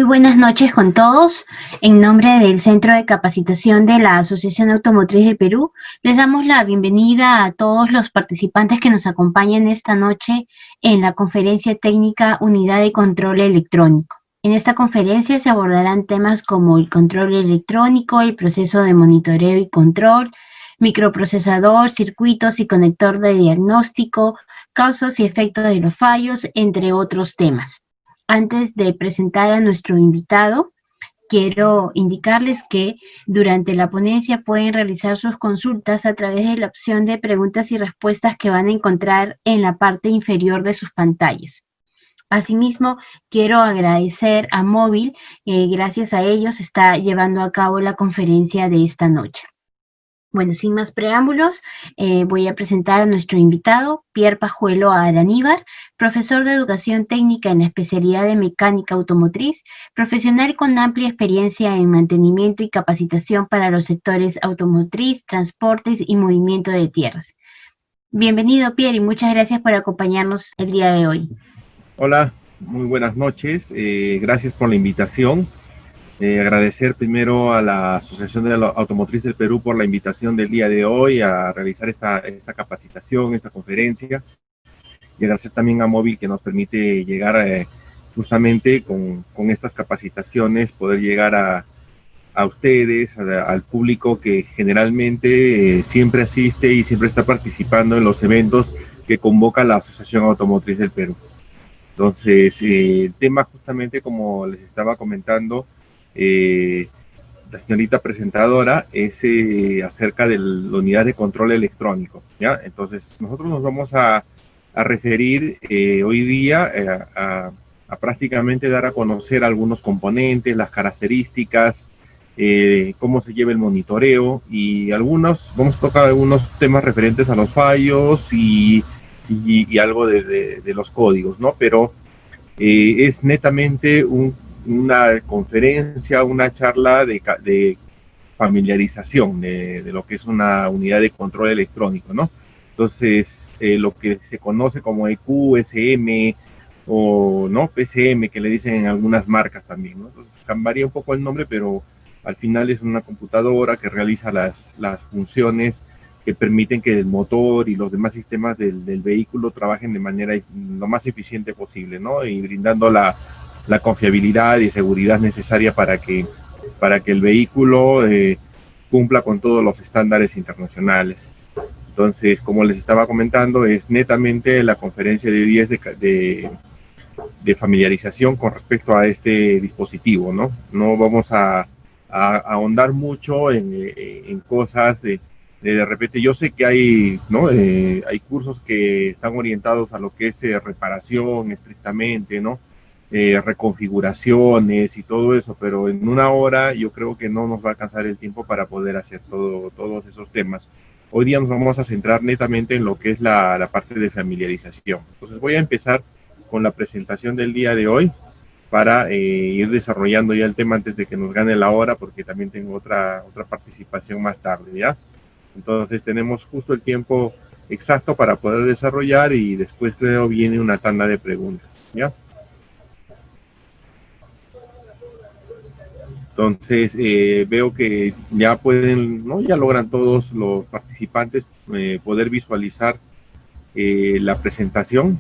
buenas noches con todos. En nombre del Centro de Capacitación de la Asociación Automotriz del Perú, les damos la bienvenida a todos los participantes que nos acompañan esta noche en la conferencia técnica Unidad de Control Electrónico. En esta conferencia se abordarán temas como el control electrónico, el proceso de monitoreo y control, microprocesador, circuitos y conector de diagnóstico, causas y efectos de los fallos, entre otros temas. Antes de presentar a nuestro invitado, quiero indicarles que durante la ponencia pueden realizar sus consultas a través de la opción de preguntas y respuestas que van a encontrar en la parte inferior de sus pantallas. Asimismo, quiero agradecer a Móvil, gracias a ellos se está llevando a cabo la conferencia de esta noche. Bueno, sin más preámbulos, voy a presentar a nuestro invitado, Pierre Pajuelo Araníbar, profesor de Educación Técnica en la especialidad de Mecánica Automotriz, profesional con amplia experiencia en mantenimiento y capacitación para los sectores automotriz, transportes y movimiento de tierras. Bienvenido, Pierre, y muchas gracias por acompañarnos el día de hoy. Hola, muy buenas noches, gracias por la invitación. Agradecer primero a la Asociación de la Automotriz del Perú por la invitación del día de hoy a realizar esta capacitación, esta conferencia, y agradecer también a Móvil que nos permite llegar justamente con estas capacitaciones, poder llegar a ustedes, al público que generalmente siempre asiste y siempre está participando en los eventos que convoca la Asociación Automotriz del Perú. Entonces, el tema justamente como les estaba comentando, la señorita presentadora es acerca de la unidad de control electrónico, ¿ya? Entonces, nosotros nos vamos a referir hoy día a prácticamente dar a conocer algunos componentes, las características, cómo se lleva el monitoreo y vamos a tocar algunos temas referentes a los fallos y algo de los códigos, ¿no? Pero es netamente una conferencia, una charla de familiarización de lo que es una unidad de control electrónico, ¿no? Entonces, lo que se conoce como EQ, SM o no PCM, que le dicen en algunas marcas también, ¿no? Entonces, varía un poco el nombre, pero al final es una computadora que realiza las funciones que permiten que el motor y los demás sistemas del vehículo trabajen de manera lo más eficiente posible, ¿no? Y brindando la confiabilidad y seguridad necesaria para que el vehículo cumpla con todos los estándares internacionales. Entonces, como les estaba comentando, es netamente la conferencia de 10 de familiarización con respecto a este dispositivo, ¿no? No vamos a ahondar mucho en cosas de repente. Yo sé que hay, ¿no? Hay cursos que están orientados a lo que es reparación estrictamente, ¿no? Reconfiguraciones y todo eso, pero en una hora yo creo que no nos va a alcanzar el tiempo para poder hacer todos esos temas. Hoy día nos vamos a centrar netamente en lo que es la parte de familiarización. Entonces voy a empezar con la presentación del día de hoy para ir desarrollando ya el tema antes de que nos gane la hora, porque también tengo otra participación más tarde, ¿ya? Entonces tenemos justo el tiempo exacto para poder desarrollar y después creo viene una tanda de preguntas, ¿ya? Entonces veo que ya pueden, ¿no? Ya logran todos los participantes poder visualizar la presentación.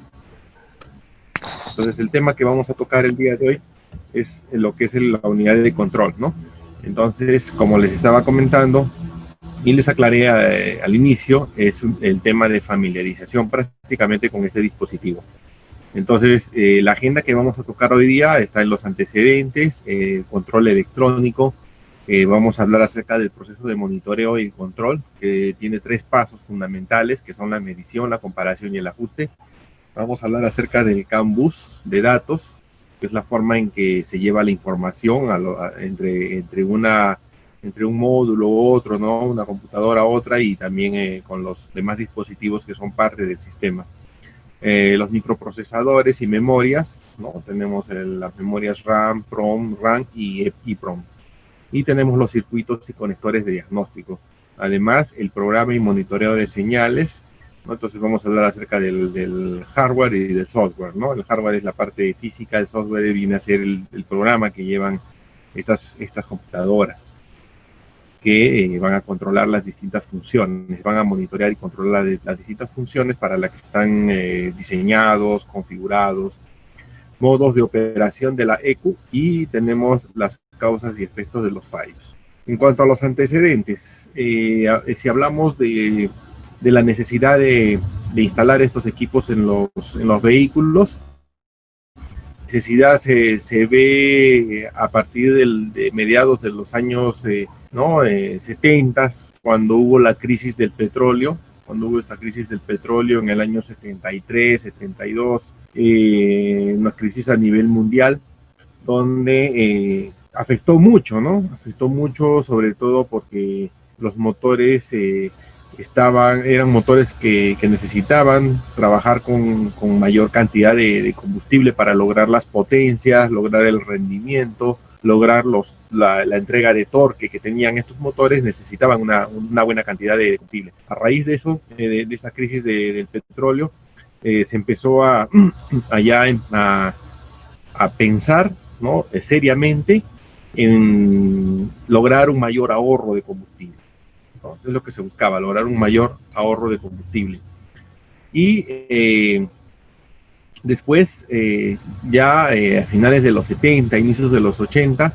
Entonces el tema que vamos a tocar el día de hoy es lo que es la unidad de control, ¿no? Entonces, como les estaba comentando y les aclaré al inicio, es el tema de familiarización prácticamente con este dispositivo. Entonces, la agenda que vamos a tocar hoy día está en los antecedentes, control electrónico. Vamos a hablar acerca del proceso de monitoreo y control, que tiene 3 pasos fundamentales, que son la medición, la comparación y el ajuste. Vamos a hablar acerca del CAN bus de datos, que es la forma en que se lleva la información entre un módulo u otro, ¿no? Una computadora a otra, y también con los demás dispositivos que son parte del sistema. Los microprocesadores y memorias, ¿no? Tenemos las memorias RAM, PROM, RAM y EEPROM. Y tenemos los circuitos y conectores de diagnóstico. Además, el programa y monitoreo de señales, ¿no? Entonces vamos a hablar acerca del hardware y del software, ¿no? El hardware es la parte física, el software viene a ser el programa que llevan estas computadoras, que van a controlar las distintas funciones, van a monitorear y controlar las distintas funciones para las que están diseñados, configurados, modos de operación de la ECU, y tenemos las causas y efectos de los fallos. En cuanto a los antecedentes, si hablamos de la necesidad de instalar estos equipos en los vehículos, necesidad se ve a partir de mediados de los años 70, cuando hubo la crisis del petróleo, en el año 73, 72, una crisis a nivel mundial, donde afectó mucho, ¿no? Afectó mucho, sobre todo porque los motores eran motores que necesitaban trabajar con mayor cantidad de combustible para lograr las potencias, lograr el rendimiento, lograr la entrega de torque que tenían estos motores. Necesitaban una buena cantidad de combustible. A raíz de eso, de esa crisis del petróleo, se empezó a pensar, ¿no?, seriamente en lograr un mayor ahorro de combustible, ¿no? Es lo que se buscaba, lograr un mayor ahorro de combustible. Y después, a finales de los 70, inicios de los 80,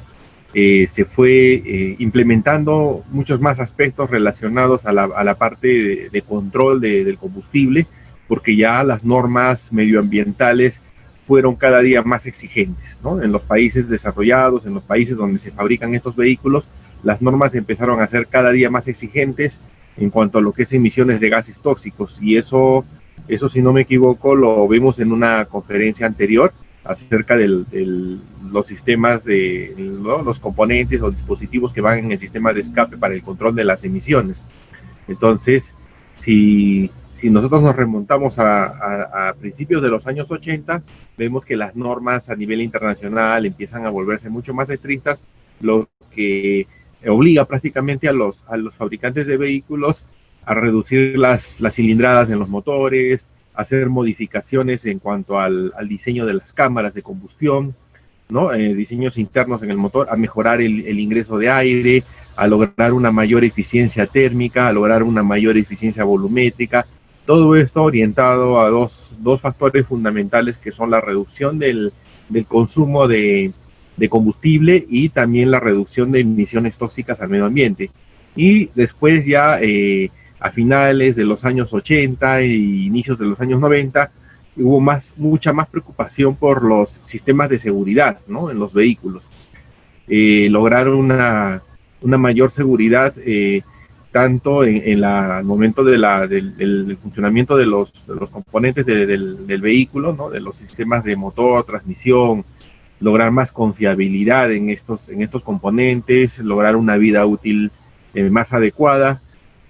se fue implementando muchos más aspectos relacionados a la parte de control del combustible, porque ya las normas medioambientales fueron cada día más exigentes, ¿no? En los países desarrollados, en los países donde se fabrican estos vehículos, las normas empezaron a ser cada día más exigentes en cuanto a lo que es emisiones de gases tóxicos, y eso, si no me equivoco, lo vimos en una conferencia anterior acerca de los sistemas ¿no?, los componentes o dispositivos que van en el sistema de escape para el control de las emisiones. Entonces, si nosotros nos remontamos a principios de los años 80, vemos que las normas a nivel internacional empiezan a volverse mucho más estrictas, lo que obliga prácticamente a los fabricantes de vehículos a reducir las cilindradas en los motores, a hacer modificaciones en cuanto al diseño de las cámaras de combustión, ¿no? Diseños internos en el motor, a mejorar el ingreso de aire, a lograr una mayor eficiencia térmica, a lograr una mayor eficiencia volumétrica. Todo esto orientado a dos factores fundamentales, que son la reducción del consumo de combustible y también la reducción de emisiones tóxicas al medio ambiente. Y después ya a finales de los años 80 e inicios de los años 90, hubo mucha más preocupación por los sistemas de seguridad, ¿no?, en los vehículos. Lograron una mayor seguridad, tanto en el momento del funcionamiento de los componentes del vehículo, ¿no?, de los sistemas de motor, transmisión, lograr más confiabilidad en estos componentes, lograr una vida útil más adecuada,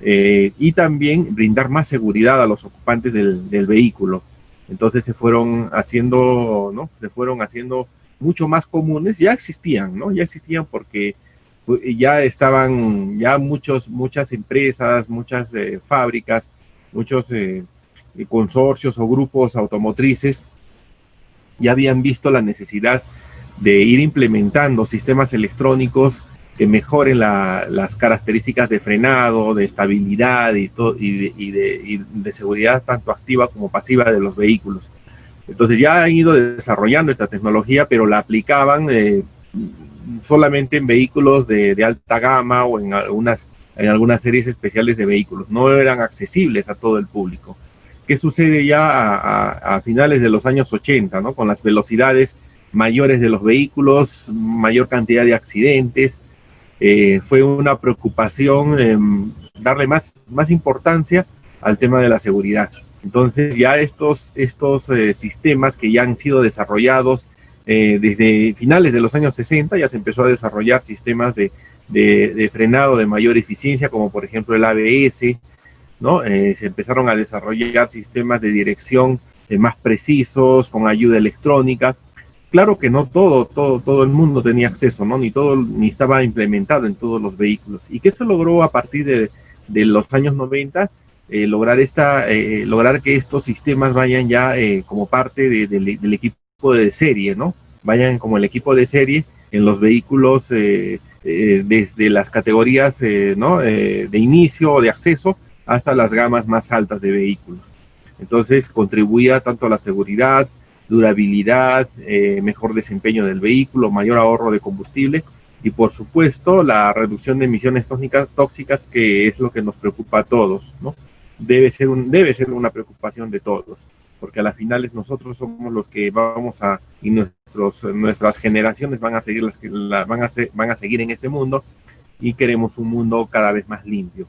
y también brindar más seguridad a los ocupantes del vehículo. Entonces se fueron haciendo mucho más comunes. Ya existían porque ya estaban muchas empresas, muchas fábricas, muchos consorcios o grupos automotrices ya habían visto la necesidad de ir implementando sistemas electrónicos que mejoren las características de frenado, de estabilidad y de seguridad tanto activa como pasiva de los vehículos. Entonces ya han ido desarrollando esta tecnología, pero la aplicaban solamente en vehículos de alta gama o en algunas series especiales de vehículos. No eran accesibles a todo el público. ¿Qué sucede ya a finales de los años 80, ¿no?, con las velocidades mayores de los vehículos, mayor cantidad de accidentes? Fue una preocupación darle más importancia al tema de la seguridad. Entonces ya estos sistemas que ya han sido desarrollados desde finales de los años 60, ya se empezó a desarrollar sistemas de frenado de mayor eficiencia, como por ejemplo el ABS, ¿no? Se empezaron a desarrollar sistemas de dirección más precisos, con ayuda electrónica. Claro que no todo el mundo tenía acceso, ¿no? Ni estaba implementado en todos los vehículos. ¿Y qué se logró a partir de los años 90? lograr que estos sistemas vayan ya como parte del equipo de serie, ¿no? Vayan como el equipo de serie en los vehículos desde las categorías ¿no? De inicio o de acceso hasta las gamas más altas de vehículos. Entonces contribuía tanto a la seguridad, durabilidad, mejor desempeño del vehículo, mayor ahorro de combustible y por supuesto la reducción de emisiones tóxicas, que es lo que nos preocupa a todos, ¿no? Debe ser una preocupación de todos, porque a las finales nosotros somos los que vamos a, y nuestras generaciones van a seguir van a seguir en este mundo, y queremos un mundo cada vez más limpio.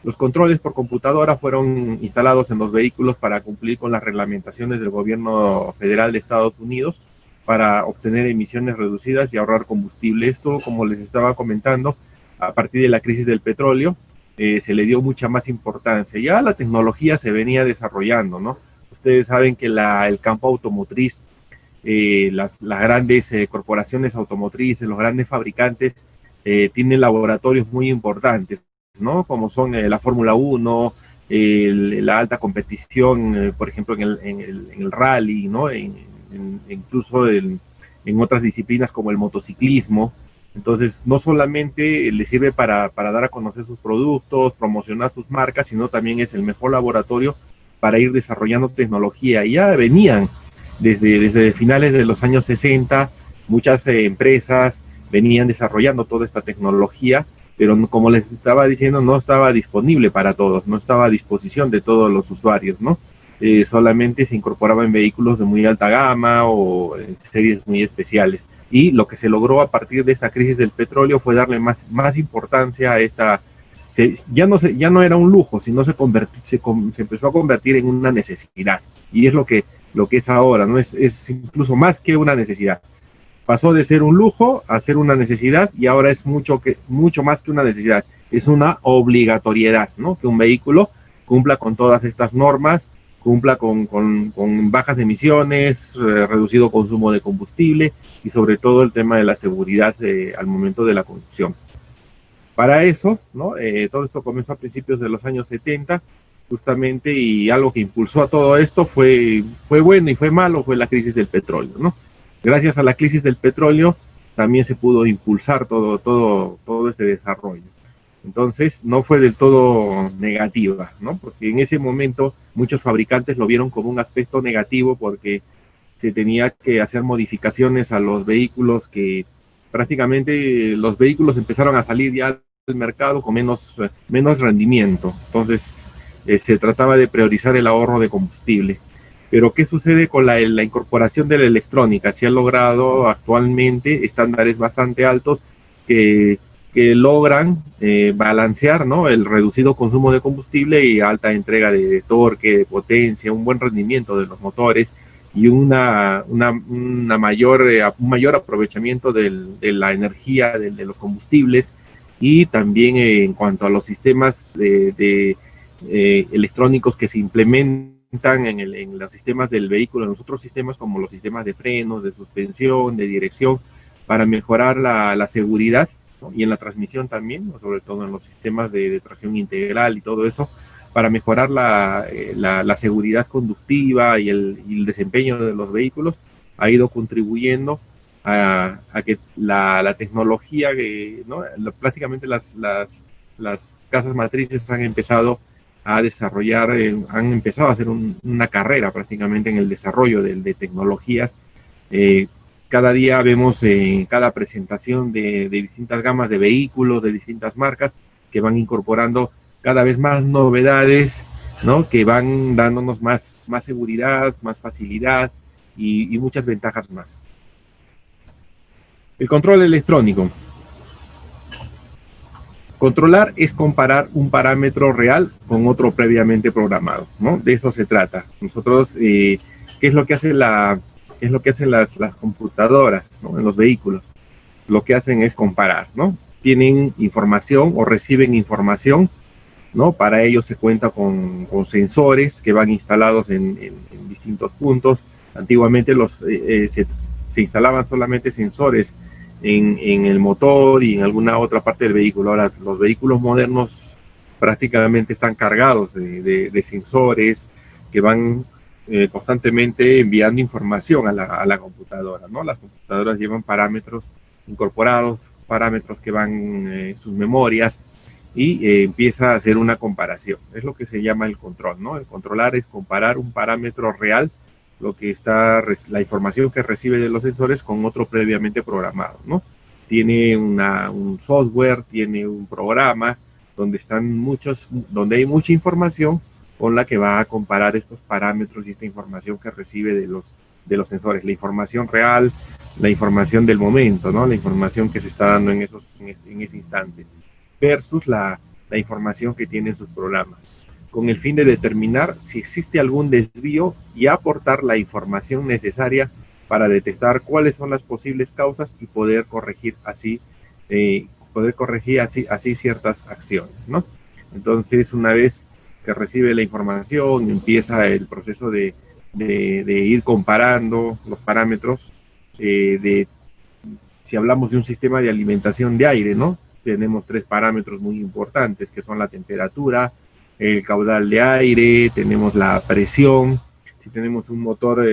Los controles por computadora fueron instalados en los vehículos para cumplir con las reglamentaciones del gobierno federal de Estados Unidos para obtener emisiones reducidas y ahorrar combustible. Esto, como les estaba comentando, a partir de la crisis del petróleo, se le dio mucha más importancia. Ya la tecnología se venía desarrollando, ¿no? Ustedes saben que el campo automotriz, las grandes corporaciones automotrices, los grandes fabricantes, tienen laboratorios muy importantes, ¿no? Como son la Fórmula 1, la alta competición, por ejemplo, en el rally, ¿no? Incluso en otras disciplinas como el motociclismo. Entonces, no solamente le sirve para dar a conocer sus productos, promocionar sus marcas, sino también es el mejor laboratorio para ir desarrollando tecnología. Y ya venían desde finales de los años 60, muchas empresas venían desarrollando toda esta tecnología, pero como les estaba diciendo, no estaba disponible para todos, no estaba a disposición de todos los usuarios, ¿no? Solamente se incorporaba en vehículos de muy alta gama o en series muy especiales. Y lo que se logró a partir de esta crisis del petróleo fue darle más importancia a esta, ya no era un lujo, sino se empezó a convertir en una necesidad. Y es lo que es ahora, ¿no? Es incluso más que una necesidad. Pasó de ser un lujo a ser una necesidad, y ahora es mucho más que una necesidad, es una obligatoriedad, ¿no? Que un vehículo cumpla con todas estas normas, cumpla con bajas emisiones, reducido consumo de combustible y sobre todo el tema de la seguridad al momento de la conducción. Para eso, ¿no? Todo esto comenzó a principios de los años 70, justamente, y algo que impulsó a todo esto fue bueno y fue malo, fue la crisis del petróleo, ¿no? Gracias a la crisis del petróleo también se pudo impulsar todo este desarrollo. Entonces, no fue del todo negativa, ¿no? Porque en ese momento muchos fabricantes lo vieron como un aspecto negativo, porque se tenía que hacer modificaciones a los vehículos, que prácticamente los vehículos empezaron a salir ya al mercado con menos rendimiento. Entonces, se trataba de priorizar el ahorro de combustible. Pero ¿qué sucede con la incorporación de la electrónica? Se han logrado actualmente estándares bastante altos que logran balancear, ¿no? El reducido consumo de combustible y alta entrega de torque, de potencia, un buen rendimiento de los motores y un mayor aprovechamiento de la energía de los combustibles, y también en cuanto a los sistemas electrónicos que se implementan en los sistemas del vehículo, en los otros sistemas como los sistemas de frenos, de suspensión, de dirección, para mejorar la seguridad, ¿no? Y en la transmisión también, ¿no? Sobre todo en los sistemas de tracción integral y todo eso, para mejorar la seguridad conductiva y el desempeño de los vehículos, ha ido contribuyendo a que la tecnología, ¿no? Prácticamente las casas matrices han empezado a desarrollar, han empezado a hacer una carrera prácticamente en el desarrollo de tecnologías. Cada día vemos en cada presentación de distintas gamas de vehículos, de distintas marcas, que van incorporando cada vez más novedades, ¿no? Que van dándonos más seguridad, más facilidad y muchas ventajas más. El control electrónico. Controlar es comparar un parámetro real con otro previamente programado, ¿no? De eso se trata. Nosotros, ¿qué es lo que hacen las computadoras, ¿no? En los vehículos? Lo que hacen es comparar, ¿no? Tienen información o reciben información, ¿no? Para ello se cuenta con sensores que van instalados en distintos puntos. Antiguamente se instalaban solamente sensores en el motor y en alguna otra parte del vehículo. Ahora los vehículos modernos prácticamente están cargados de sensores que van constantemente enviando información a la computadora, ¿no? Las computadoras llevan parámetros incorporados, parámetros que van en sus memorias, y empieza a hacer una comparación. Es lo que se llama el control, ¿no? El controlar es comparar un parámetro real, lo que está, la información que recibe de los sensores, con otro previamente programado, ¿no? Tiene un software, tiene un programa donde hay mucha información con la que va a comparar estos parámetros y esta información que recibe de los sensores, la información real, la información del momento, ¿no? La información que se está dando en ese instante, versus la información que tienen sus programas, con el fin de determinar si existe algún desvío y aportar la información necesaria para detectar cuáles son las posibles causas y poder corregir así ciertas acciones, ¿no? Entonces, una vez que recibe la información, empieza el proceso de ir comparando los parámetros. Si hablamos de un sistema de alimentación de aire, ¿no? Tenemos 3 parámetros muy importantes, que son la temperatura, el caudal de aire, tenemos la presión. Si tenemos un motor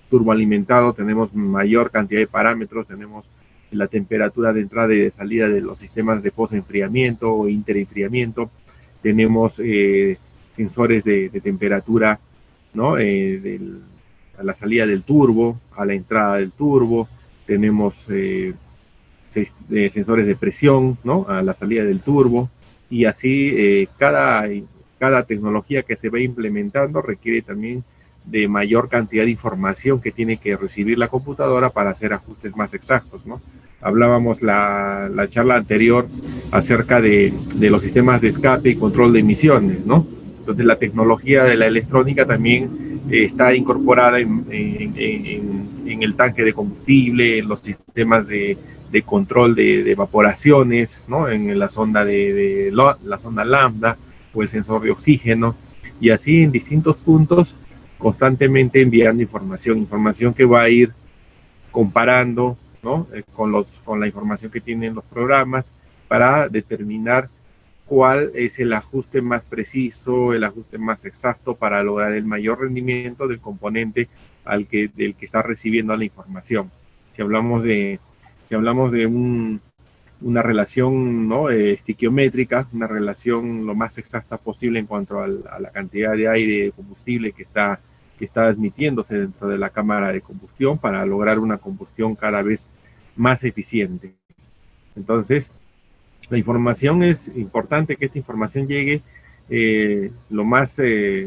turboalimentado, tenemos mayor cantidad de parámetros, tenemos la temperatura de entrada y de salida de los sistemas de post-enfriamiento o interenfriamiento, tenemos sensores de temperatura, ¿no? A la salida del turbo, a la entrada del turbo, tenemos sensores de presión, ¿no? A la salida del turbo, y así cada tecnología que se va implementando requiere también de mayor cantidad de información que tiene que recibir la computadora para hacer ajustes más exactos, ¿no? Hablábamos la charla anterior acerca de los sistemas de escape y control de emisiones, ¿no? Entonces la tecnología de la electrónica también está incorporada en el tanque de combustible, en los sistemas de control de evaporaciones, ¿no? En la sonda la sonda lambda o el sensor de oxígeno, y así en distintos puntos constantemente enviando información que va a ir comparando, ¿no? Con la información que tienen los programas, para determinar cuál es el ajuste más preciso, el ajuste más exacto para lograr el mayor rendimiento del componente del que está recibiendo la información. Si hablamos de una relación, ¿no? Estiquiométrica, una relación lo más exacta posible en cuanto a la cantidad de aire y de combustible que está admitiéndose dentro de la cámara de combustión, para lograr una combustión cada vez más eficiente. Entonces, la información, es importante que esta información llegue lo más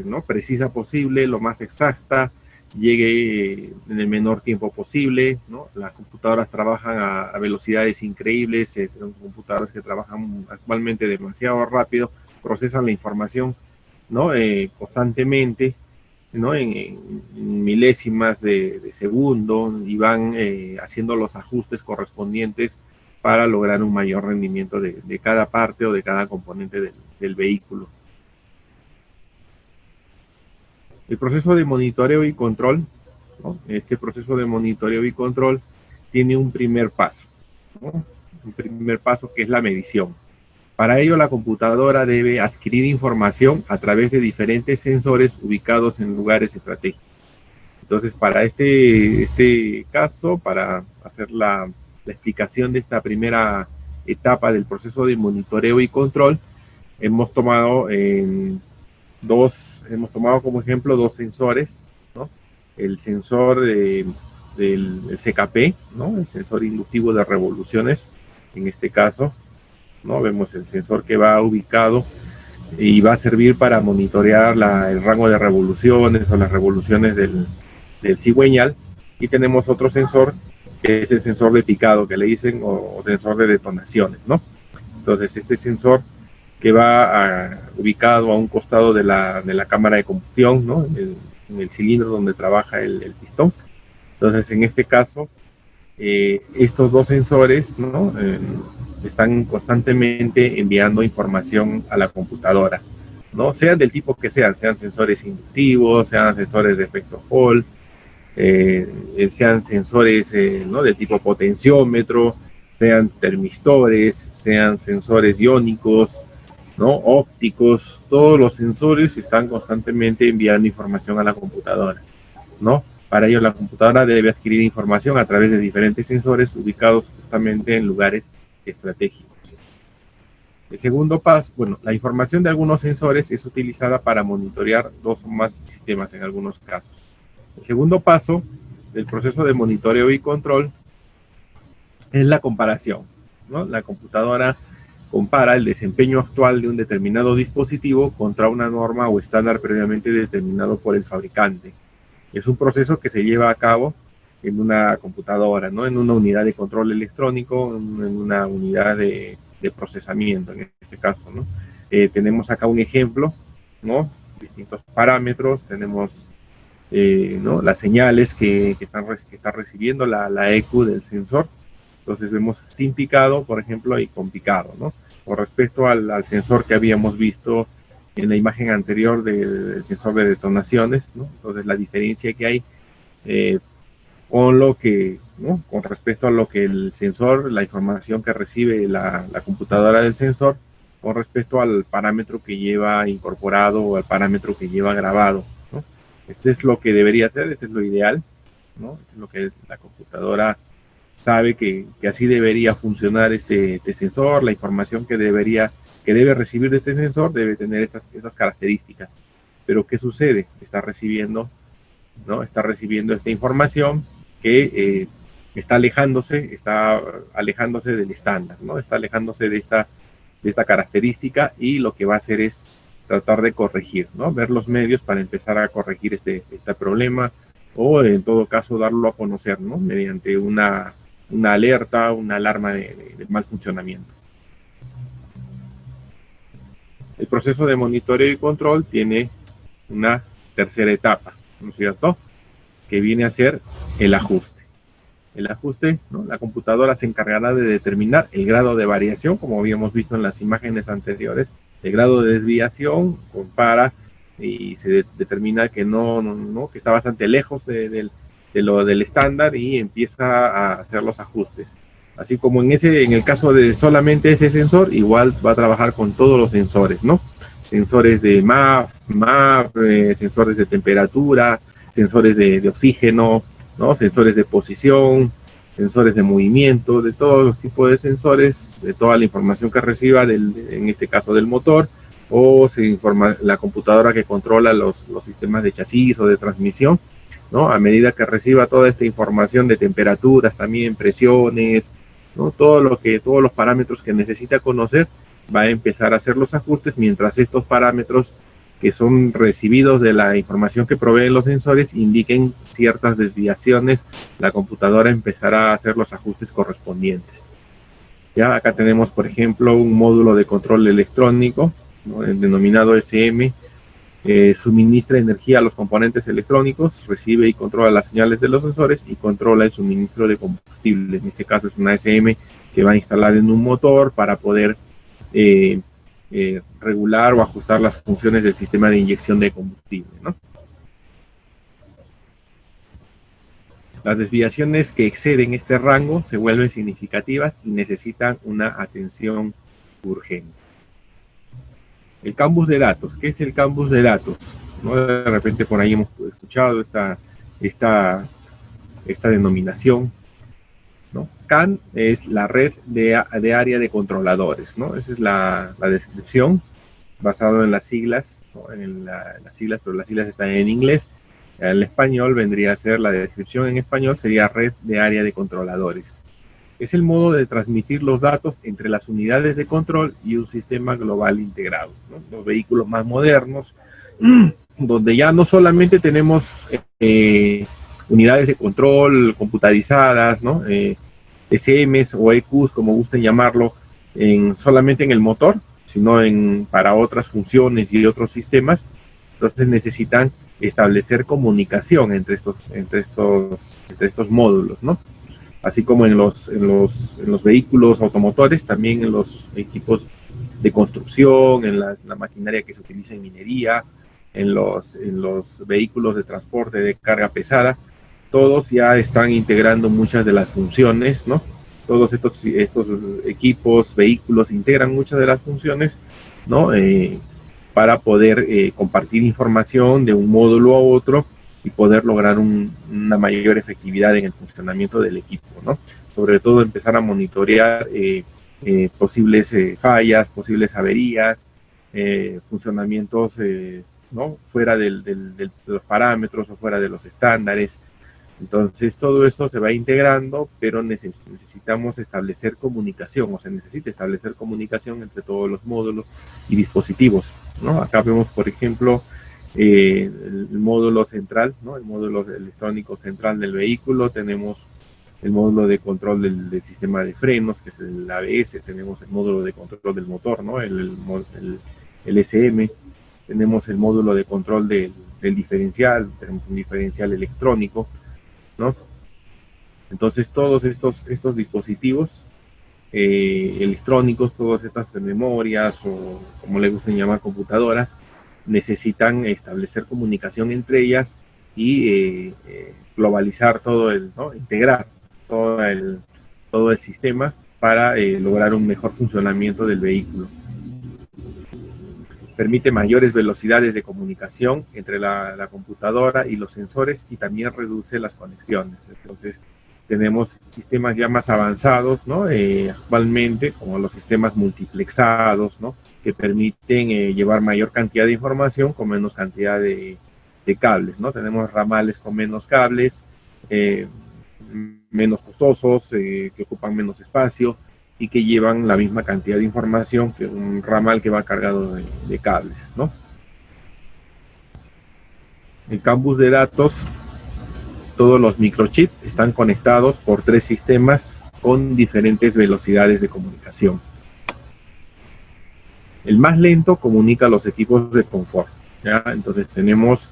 ¿no? precisa posible, lo más exacta, llegue en el menor tiempo posible, ¿no? Las computadoras trabajan a velocidades increíbles, computadoras que trabajan actualmente demasiado rápido, procesan la información, ¿no? Constantemente, ¿no? En milésimas de segundo, y van haciendo los ajustes correspondientes para lograr un mayor rendimiento de cada parte o de cada componente del vehículo. El proceso de monitoreo y control, ¿no? Este proceso de monitoreo y control tiene un primer paso, ¿no? Un primer paso, que es la medición. Para ello, la computadora debe adquirir información a través de diferentes sensores ubicados en lugares estratégicos. Entonces, para este caso, para hacer la explicación de esta primera etapa del proceso de monitoreo y control, hemos tomado como ejemplo 2 sensores, ¿no? El sensor del CKP, ¿no? El sensor inductivo de revoluciones, en este caso, ¿no? Vemos el sensor que va ubicado y va a servir para monitorear el rango de revoluciones o las revoluciones del cigüeñal. Y tenemos otro sensor, que es el sensor de picado, que le dicen, o sensor de detonaciones, ¿no? Entonces, este sensor que va ubicado a un costado de la cámara de combustión, ¿no? En el cilindro donde trabaja el pistón. Entonces, en este caso, estos 2 sensores, ¿no? Están constantemente enviando información a la computadora, ¿no? Sean del tipo que sean sensores inductivos, sean sensores de efecto Hall, sean sensores ¿no? de tipo potenciómetro, sean termistores, sean sensores iónicos, ¿no? Ópticos, todos los sensores están constantemente enviando información a la computadora, ¿no? Para ello la computadora debe adquirir información a través de diferentes sensores ubicados justamente en lugares estratégicos. El segundo paso, bueno, la información de algunos sensores es utilizada para monitorear dos o más sistemas en algunos casos. El segundo paso del proceso de monitoreo y control es la comparación, ¿no? La computadora compara el desempeño actual de un determinado dispositivo contra una norma o estándar previamente determinado por el fabricante. Es un proceso que se lleva a cabo en una computadora, ¿no? En una unidad de control electrónico, en una unidad de procesamiento, en este caso, ¿no? Tenemos acá un ejemplo, ¿no? Distintos parámetros, tenemos ¿no? Las señales que está recibiendo la EQ del sensor. Entonces vemos sin picado, por ejemplo, y con picado, ¿no? Con respecto al sensor que habíamos visto en la imagen anterior del sensor de detonaciones, ¿no? Entonces la diferencia que hay con lo que, ¿no? Con respecto a lo que el sensor, la información que recibe la computadora del sensor, con respecto al parámetro que lleva incorporado o al parámetro que lleva grabado, ¿no? Este es lo que debería ser, este es lo ideal, ¿no? Este es lo que la computadora sabe que así debería funcionar este sensor, la información que debe recibir de este sensor debe tener estas características. Pero ¿qué sucede? Está recibiendo, ¿no? Está recibiendo esta información que está alejándose del estándar, ¿no? Está alejándose de esta característica, y lo que va a hacer es tratar de corregir, ¿no? Ver los medios para empezar a corregir este problema, o en todo caso darlo a conocer, ¿no? Mediante una alerta, una alarma de mal funcionamiento. El proceso de monitoreo y control tiene una tercera etapa, ¿no es cierto? Que viene a ser el ajuste. El ajuste, ¿no? La computadora se encargará de determinar el grado de variación, como habíamos visto en las imágenes anteriores. El grado de desviación compara y se determina que que está bastante lejos del estándar, y empieza a hacer los ajustes. Así como en el caso de solamente ese sensor, igual va a trabajar con todos los sensores, ¿no? Sensores de MAP, sensores de temperatura, sensores de oxígeno, ¿no? Sensores de posición, sensores de movimiento, de todos los tipos de sensores, de toda la información que reciba, en este caso del motor, o se informa la computadora que controla los sistemas de chasis o de transmisión, ¿no? A medida que reciba toda esta información de temperaturas, también presiones, ¿no? Todos los parámetros que necesita conocer, va a empezar a hacer los ajustes, mientras estos parámetros que son recibidos de la información que proveen los sensores indiquen ciertas desviaciones, la computadora empezará a hacer los ajustes correspondientes. Ya acá tenemos, por ejemplo, un módulo de control electrónico, ¿no? Denominado SM. Suministra energía a los componentes electrónicos, recibe y controla las señales de los sensores y controla el suministro de combustible. En este caso es una SM que va a instalar en un motor para poder regular o ajustar las funciones del sistema de inyección de combustible, ¿no? Las desviaciones que exceden este rango se vuelven significativas y necesitan una atención urgente. El campus de datos. ¿Qué es el campus de datos? ¿No? De repente por ahí hemos escuchado esta denominación, ¿no? CAN es la red de área de controladores, ¿no? Esa es la descripción, basado en las siglas, ¿no? En las siglas, pero las siglas están en inglés. El español vendría a ser, la descripción en español sería red de área de controladores. Es el modo de transmitir los datos entre las unidades de control y un sistema global integrado, ¿no? Los vehículos más modernos, donde ya no solamente tenemos unidades de control computarizadas, ¿no? SMs o EQs, como gusten llamarlo, solamente en el motor, sino para otras funciones y otros sistemas. Entonces necesitan establecer comunicación entre estos módulos, ¿no? Así como en los vehículos automotores, también en los equipos de construcción, en la maquinaria que se utiliza en minería, en los vehículos de transporte de carga pesada, todos ya están integrando muchas de las funciones, ¿no? Todos estos equipos, vehículos integran muchas de las funciones ¿no? Para poder compartir información de un módulo a otro y poder lograr una mayor efectividad en el funcionamiento del equipo, ¿no? Sobre todo empezar a monitorear posibles fallas, posibles averías, funcionamientos ¿no? fuera de los parámetros o fuera de los estándares. Entonces todo eso se va integrando, pero necesitamos establecer comunicación, o se necesita establecer comunicación entre todos los módulos y dispositivos, ¿no? Acá vemos, por ejemplo, el módulo central, ¿no? El módulo electrónico central del vehículo, tenemos el módulo de control del sistema de frenos, que es el ABS, tenemos el módulo de control del motor, ¿no? el SM, tenemos el módulo de control del diferencial, tenemos un diferencial electrónico, ¿no? Entonces todos estos dispositivos electrónicos, todas estas memorias o como le gustan llamar computadoras, necesitan establecer comunicación entre ellas y globalizar todo ¿no? Integrar todo el sistema para lograr un mejor funcionamiento del vehículo. Permite mayores velocidades de comunicación entre la computadora y los sensores y también reduce las conexiones. Entonces, tenemos sistemas ya más avanzados, ¿no? Actualmente, como los sistemas multiplexados, ¿no? Que permiten llevar mayor cantidad de información con menos cantidad de cables, ¿no? Tenemos ramales con menos cables, menos costosos, que ocupan menos espacio y que llevan la misma cantidad de información que un ramal que va cargado de cables, ¿no? El campus de datos, todos los microchips están conectados por 3 sistemas con diferentes velocidades de comunicación. El más lento comunica a los equipos de confort, ¿ya? Entonces tenemos,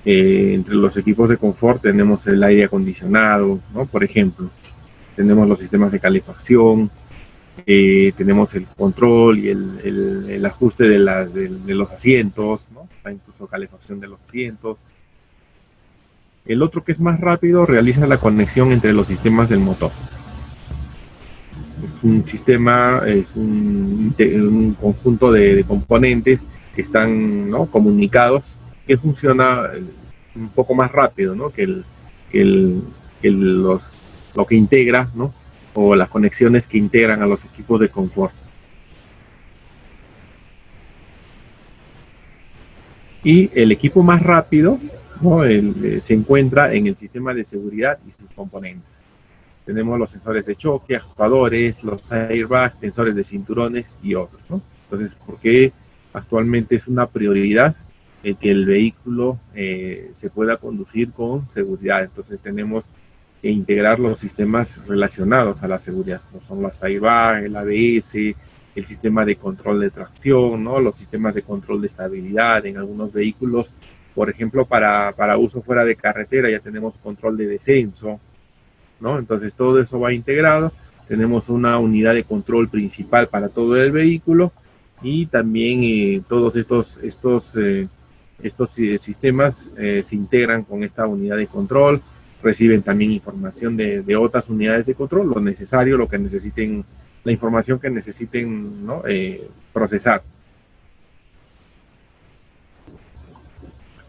entre los equipos de confort tenemos el aire acondicionado, ¿no? Por ejemplo, tenemos los sistemas de calefacción, tenemos el control y el ajuste de los asientos, ¿no? Incluso calefacción de los asientos. El otro, que es más rápido, realiza la conexión entre los sistemas del motor. Es un sistema, es un conjunto de componentes que están, ¿no? comunicados, que funciona un poco más rápido, ¿no? Lo que integra, ¿no? O las conexiones que integran a los equipos de confort. Y el equipo más rápido, ¿no? Se encuentra en el sistema de seguridad y sus componentes. Tenemos los sensores de choque, ajustadores, los airbags, sensores de cinturones y otros, ¿no? Entonces, ¿por qué actualmente es una prioridad el que el vehículo se pueda conducir con seguridad? Entonces tenemos que integrar los sistemas relacionados a la seguridad, como son los airbags, el ABS, el sistema de control de tracción, ¿no? Los sistemas de control de estabilidad en algunos vehículos. Por ejemplo, para uso fuera de carretera ya tenemos control de descenso, ¿no? Entonces todo eso va integrado. Tenemos una unidad de control principal para todo el vehículo y también todos estos sistemas se integran con esta unidad de control, reciben también información de otras unidades de control, lo necesario, lo que necesiten, la información que necesiten, ¿no? Procesar.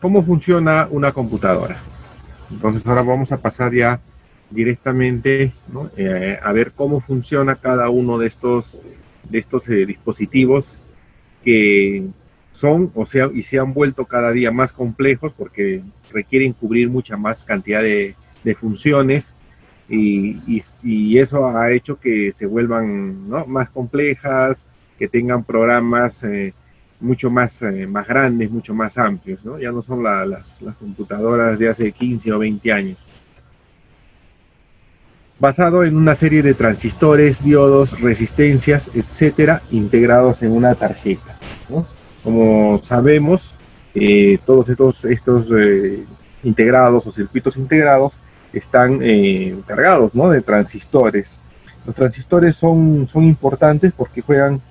¿Cómo funciona una computadora? Entonces ahora vamos a pasar ya directamente, ¿no? A ver cómo funciona cada uno de estos dispositivos que son y se han vuelto cada día más complejos porque requieren cubrir mucha más cantidad de funciones y eso ha hecho que se vuelvan, ¿no? más complejas, que tengan programas mucho más grandes, mucho más amplios, ¿no? Ya no son las computadoras de hace 15 o 20 años. Basado en una serie de transistores, diodos, resistencias, etcétera, integrados en una tarjeta, ¿no? Como sabemos, todos estos integrados o circuitos integrados están cargados, ¿no? de transistores. Los transistores son importantes porque juegan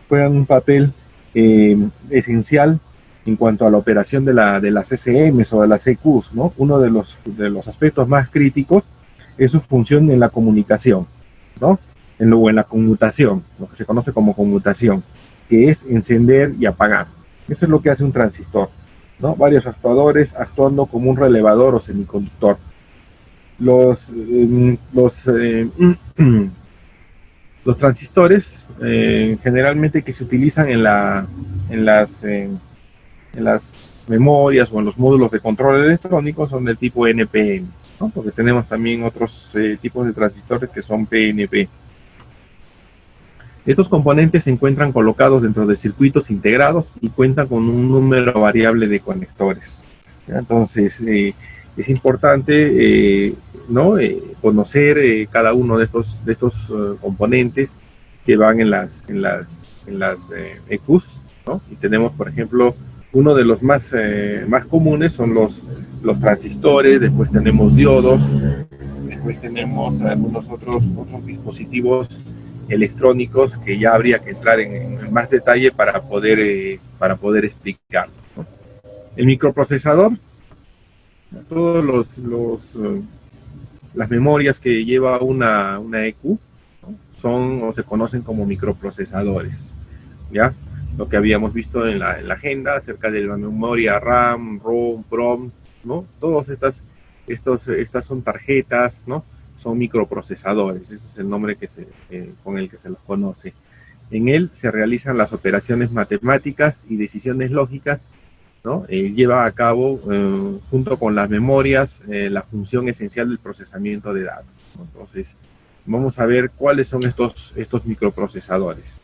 un papel esencial en cuanto a la operación de las SMs o de las EQs, ¿no? Uno de los aspectos más críticos es su función en la comunicación, ¿no? En la conmutación, lo que se conoce como conmutación. que es encender y apagar. Eso es lo que hace un transistor, ¿no? Varios actuadores actuando como un relevador o semiconductor. Los, los transistores generalmente que se utilizan en las memorias o en los módulos de control electrónico son del tipo NPN, ¿no? Porque tenemos también otros tipos de transistores que son PNP. Estos componentes se encuentran colocados dentro de circuitos integrados y cuentan con un número variable de conectores. ¿Ya? Entonces, es importante ¿no? Conocer cada uno de estos componentes que van en las EQs, ¿no? Y tenemos, por ejemplo, uno de los más comunes son los transistores, después tenemos diodos, después tenemos algunos otros dispositivos electrónicos que ya habría que entrar en más detalle para poder explicarlo, ¿no? El microprocesador, todos las memorias que lleva una EQ, ¿no? Son o se conocen como microprocesadores, ¿ya? Lo que habíamos visto en la agenda acerca de la memoria RAM, ROM, PROM, ¿no? Todas estas son tarjetas, ¿no? Son microprocesadores, ese es el nombre con el que se los conoce. En él se realizan las operaciones matemáticas y decisiones lógicas, ¿no? Lleva a cabo, junto con las memorias, la función esencial del procesamiento de datos, ¿no? Entonces, vamos a ver cuáles son estos microprocesadores.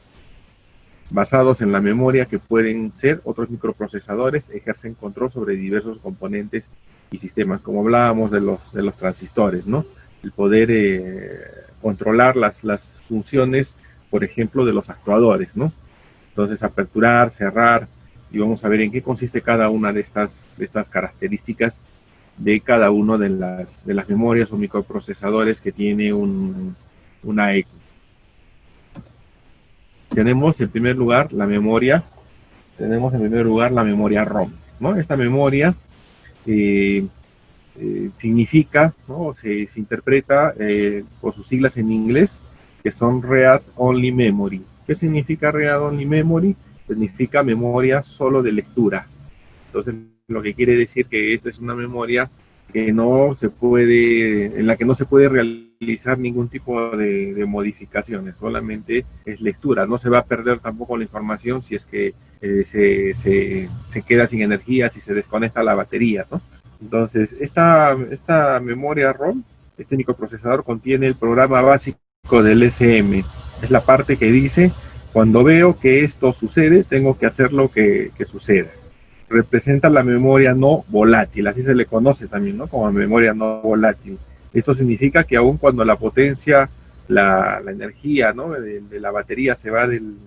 Basados en la memoria que pueden ser otros microprocesadores, ejercen control sobre diversos componentes y sistemas, como hablábamos de los transistores, ¿no? El poder controlar las funciones, por ejemplo, de los actuadores, ¿no? Entonces, aperturar, cerrar, y vamos a ver en qué consiste cada una de estas características de cada uno de las memorias o microprocesadores que tiene una EQ. Tenemos en primer lugar la memoria ROM, ¿no? Esta memoria significa, ¿no? Se interpreta por sus siglas en inglés, que son Read Only Memory. ¿Qué significa Read Only Memory? Significa memoria solo de lectura. Entonces, lo que quiere decir que esta es una memoria en la que no se puede realizar ningún tipo de modificaciones, solamente es lectura. No se va a perder tampoco la información si es que se queda sin energía, si se desconecta la batería, ¿no? Entonces, esta memoria ROM, este microprocesador, contiene el programa básico del SM. Es la parte que dice, cuando veo que esto sucede, tengo que hacer lo que suceda. Representa la memoria no volátil, así se le conoce también, ¿no? Como memoria no volátil. Esto significa que aun cuando la potencia, la energía, ¿no? de la batería se va del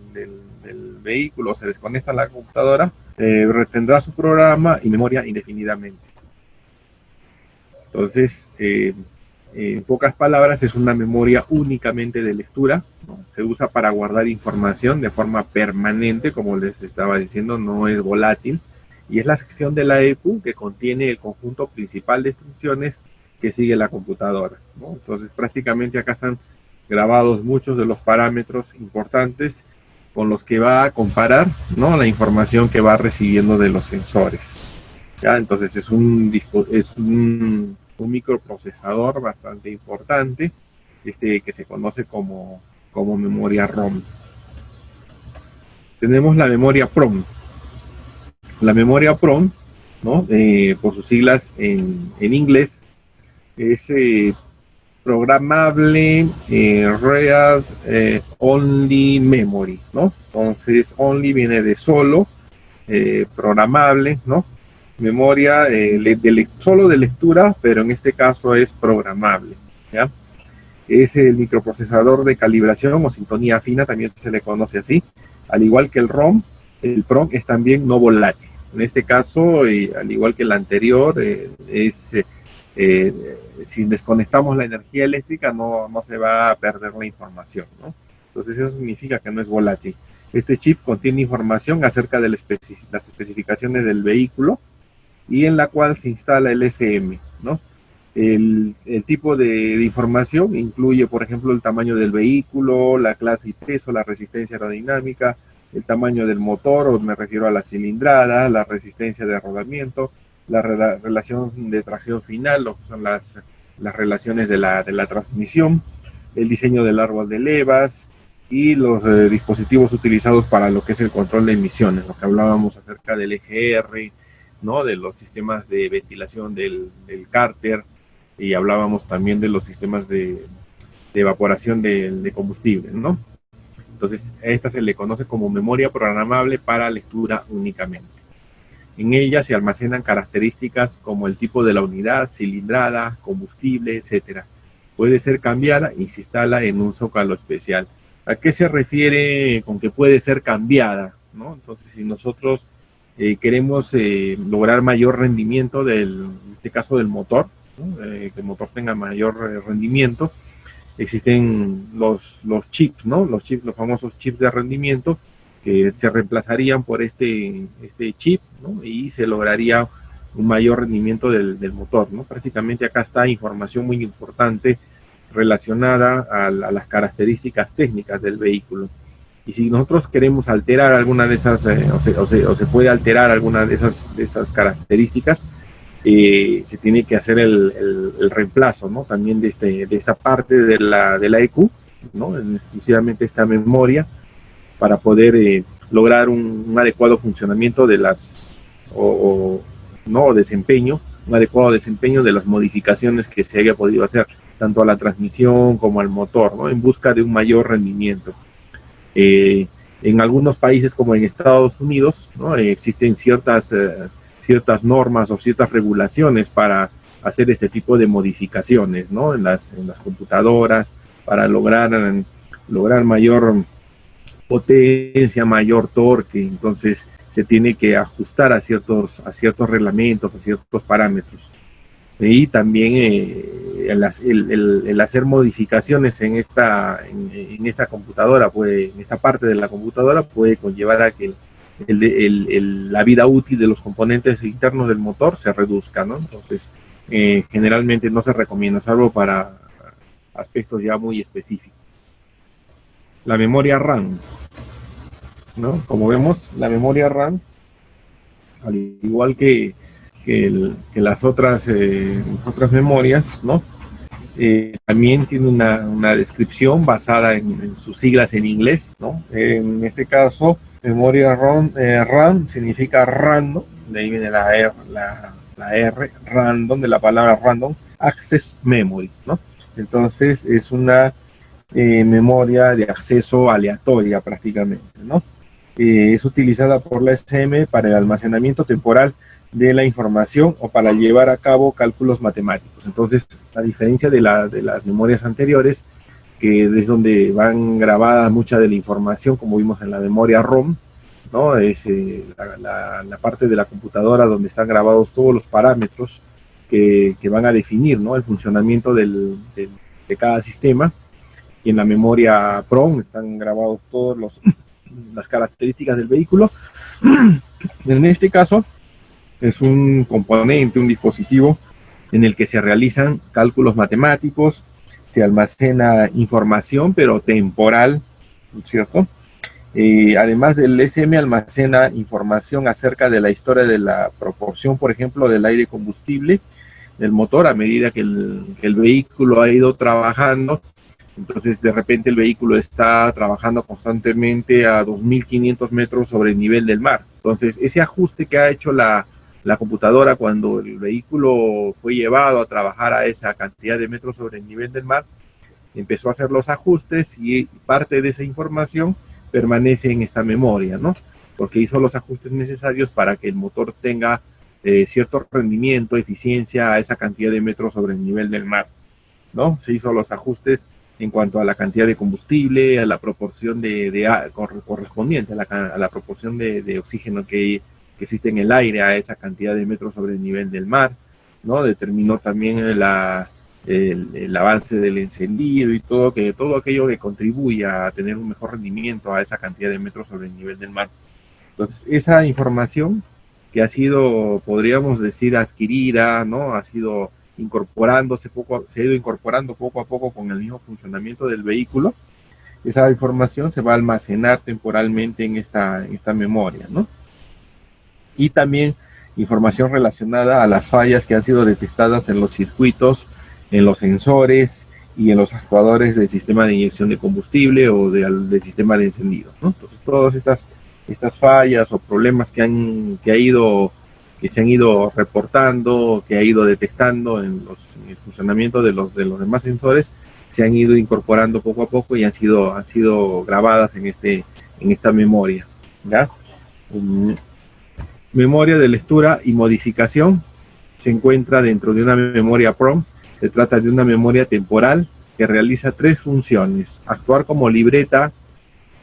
vehículo, se desconecta la computadora, retendrá su programa y memoria indefinidamente. Entonces, en pocas palabras, es una memoria únicamente de lectura, ¿no? Se usa para guardar información de forma permanente, como les estaba diciendo, no es volátil, y es la sección de la EQ que contiene el conjunto principal de instrucciones que sigue la computadora, ¿no? Entonces, prácticamente acá están grabados muchos de los parámetros importantes con los que va a comparar, ¿no? La información que va recibiendo de los sensores. ¿Ya? Entonces, es un microprocesador bastante importante, que se conoce como memoria ROM. Tenemos la memoria PROM. La memoria PROM, ¿no? Por sus siglas en inglés, es programable Read Only Memory, ¿no? Entonces, only viene de solo, programable, ¿no? Memoria solo de lectura, pero en este caso es programable, ¿ya? Es el microprocesador de calibración o sintonía fina, también se le conoce así. Al igual que el ROM, el PROM es también no volátil. En este caso, al igual que el anterior, si desconectamos la energía eléctrica no se va a perder la información, ¿no? Entonces eso significa que no es volátil. Este chip contiene información acerca de las especificaciones del vehículo y en la cual se instala el SM, ¿no? El tipo de información incluye, por ejemplo, el tamaño del vehículo, la clase y peso, la resistencia aerodinámica, el tamaño del motor, o me refiero a la cilindrada, la resistencia de rodamiento, la relación de tracción final, lo que son las relaciones de la transmisión, el diseño del árbol de levas y los dispositivos utilizados para lo que es el control de emisiones, lo que hablábamos acerca del EGR, ¿no? De los sistemas de ventilación del cárter, y hablábamos también de los sistemas de evaporación de combustible, ¿no? Entonces, a esta se le conoce como memoria programable para lectura únicamente. En ella se almacenan características como el tipo de la unidad, cilindrada, combustible, etc. Puede ser cambiada y se instala en un zócalo especial. ¿A qué se refiere con que puede ser cambiada, ¿no? Entonces, si nosotros queremos lograr mayor rendimiento en este caso del motor, ¿no? Que el motor tenga mayor rendimiento, existen los chips, ¿no? Los famosos chips de rendimiento, que se reemplazarían por este chip, ¿no? Y se lograría un mayor rendimiento del motor, ¿no? Prácticamente acá está información muy importante relacionada a las características técnicas del vehículo. Y si nosotros queremos alterar alguna de esas, o se puede alterar alguna de esas características, se tiene que hacer el reemplazo, ¿no? También de esta parte de la EQ, ¿no? Exclusivamente esta memoria, para poder lograr un adecuado funcionamiento de desempeño, un adecuado desempeño de las modificaciones que se haya podido hacer, tanto a la transmisión como al motor, ¿no? En busca de un mayor rendimiento. En algunos países, como en Estados Unidos, ¿no? Existen ciertas normas o ciertas regulaciones para hacer este tipo de modificaciones, ¿no? En las computadoras, para lograr mayor potencia, mayor torque. Entonces se tiene que ajustar a ciertos reglamentos, a ciertos parámetros. Y también el hacer modificaciones en esta computadora, en esta parte de la computadora, puede conllevar a que la vida útil de los componentes internos del motor se reduzca, ¿no? Entonces, generalmente no se recomienda, salvo para aspectos ya muy específicos. La memoria RAM, ¿no? Como vemos, la memoria RAM, al igual que las otras memorias, ¿no? También tiene una descripción basada en sus siglas en inglés, ¿no? En este caso, memoria RAM significa random, de ahí viene la R, random, de la palabra random, access memory, ¿no? Entonces es una memoria de acceso aleatoria prácticamente, ¿no? Es utilizada por la SM para el almacenamiento temporal de la información o para llevar a cabo cálculos matemáticos. Entonces, a diferencia de las memorias anteriores, que es donde van grabada mucha de la información, como vimos en la memoria ROM, ¿no? Es la parte de la computadora donde están grabados todos los parámetros que van a definir, ¿no? El funcionamiento de cada sistema. Y en la memoria PROM están grabados todas las características del vehículo. En este caso, es un componente, un dispositivo en el que se realizan cálculos matemáticos, se almacena información, pero temporal, ¿cierto? Además del SM, almacena información acerca de la historia de la proporción, por ejemplo, del aire combustible del motor a medida que el vehículo ha ido trabajando. Entonces, de repente el vehículo está trabajando constantemente a 2.500 metros sobre el nivel del mar. Entonces, ese ajuste que ha hecho la computadora cuando el vehículo fue llevado a trabajar a esa cantidad de metros sobre el nivel del mar, empezó a hacer los ajustes y parte de esa información permanece en esta memoria, ¿no? Porque hizo los ajustes necesarios para que el motor tenga cierto rendimiento, eficiencia a esa cantidad de metros sobre el nivel del mar, ¿no? Se hizo los ajustes en cuanto a la cantidad de combustible, a la proporción correspondiente a la proporción de oxígeno que existe en el aire a esa cantidad de metros sobre el nivel del mar, ¿no? Determinó también el avance del encendido y todo aquello que contribuye a tener un mejor rendimiento a esa cantidad de metros sobre el nivel del mar. Entonces, esa información que ha sido, podríamos decir, adquirida, ¿no? Ha sido se ha ido incorporando poco a poco con el mismo funcionamiento del vehículo, esa información se va a almacenar temporalmente en esta memoria, ¿no? Y también información relacionada a las fallas que han sido detectadas en los circuitos, en los sensores y en los actuadores del sistema de inyección de combustible o del sistema de encendido, ¿no? Entonces, todas estas fallas o problemas que se han ido reportando, que ha ido detectando en el funcionamiento de los demás sensores, se han ido incorporando poco a poco y han sido grabadas en esta memoria, ¿ya? Memoria de lectura y modificación se encuentra dentro de una memoria PROM. Se trata de una memoria temporal que realiza 3 funciones: actuar como libreta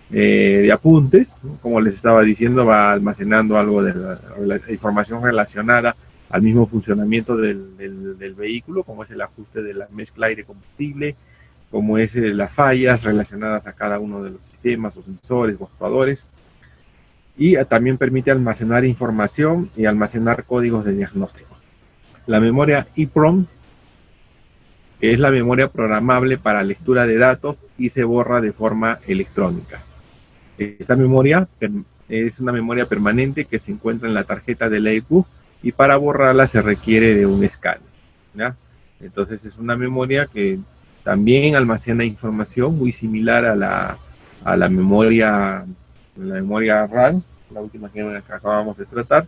de apuntes, ¿no? Como les estaba diciendo, va almacenando algo de la información relacionada al mismo funcionamiento del vehículo, como es el ajuste de la mezcla aire-combustible, como es las fallas relacionadas a cada uno de los sistemas o sensores o actuadores, y también permite almacenar información y almacenar códigos de diagnóstico. La memoria EEPROM, que es la memoria programable para lectura de datos y se borra de forma electrónica. Esta memoria es una memoria permanente que se encuentra en la tarjeta de la EQ y para borrarla se requiere de un escáner, ¿ya? Entonces es una memoria que también almacena información muy similar a la memoria RAM, la última que acabamos de tratar.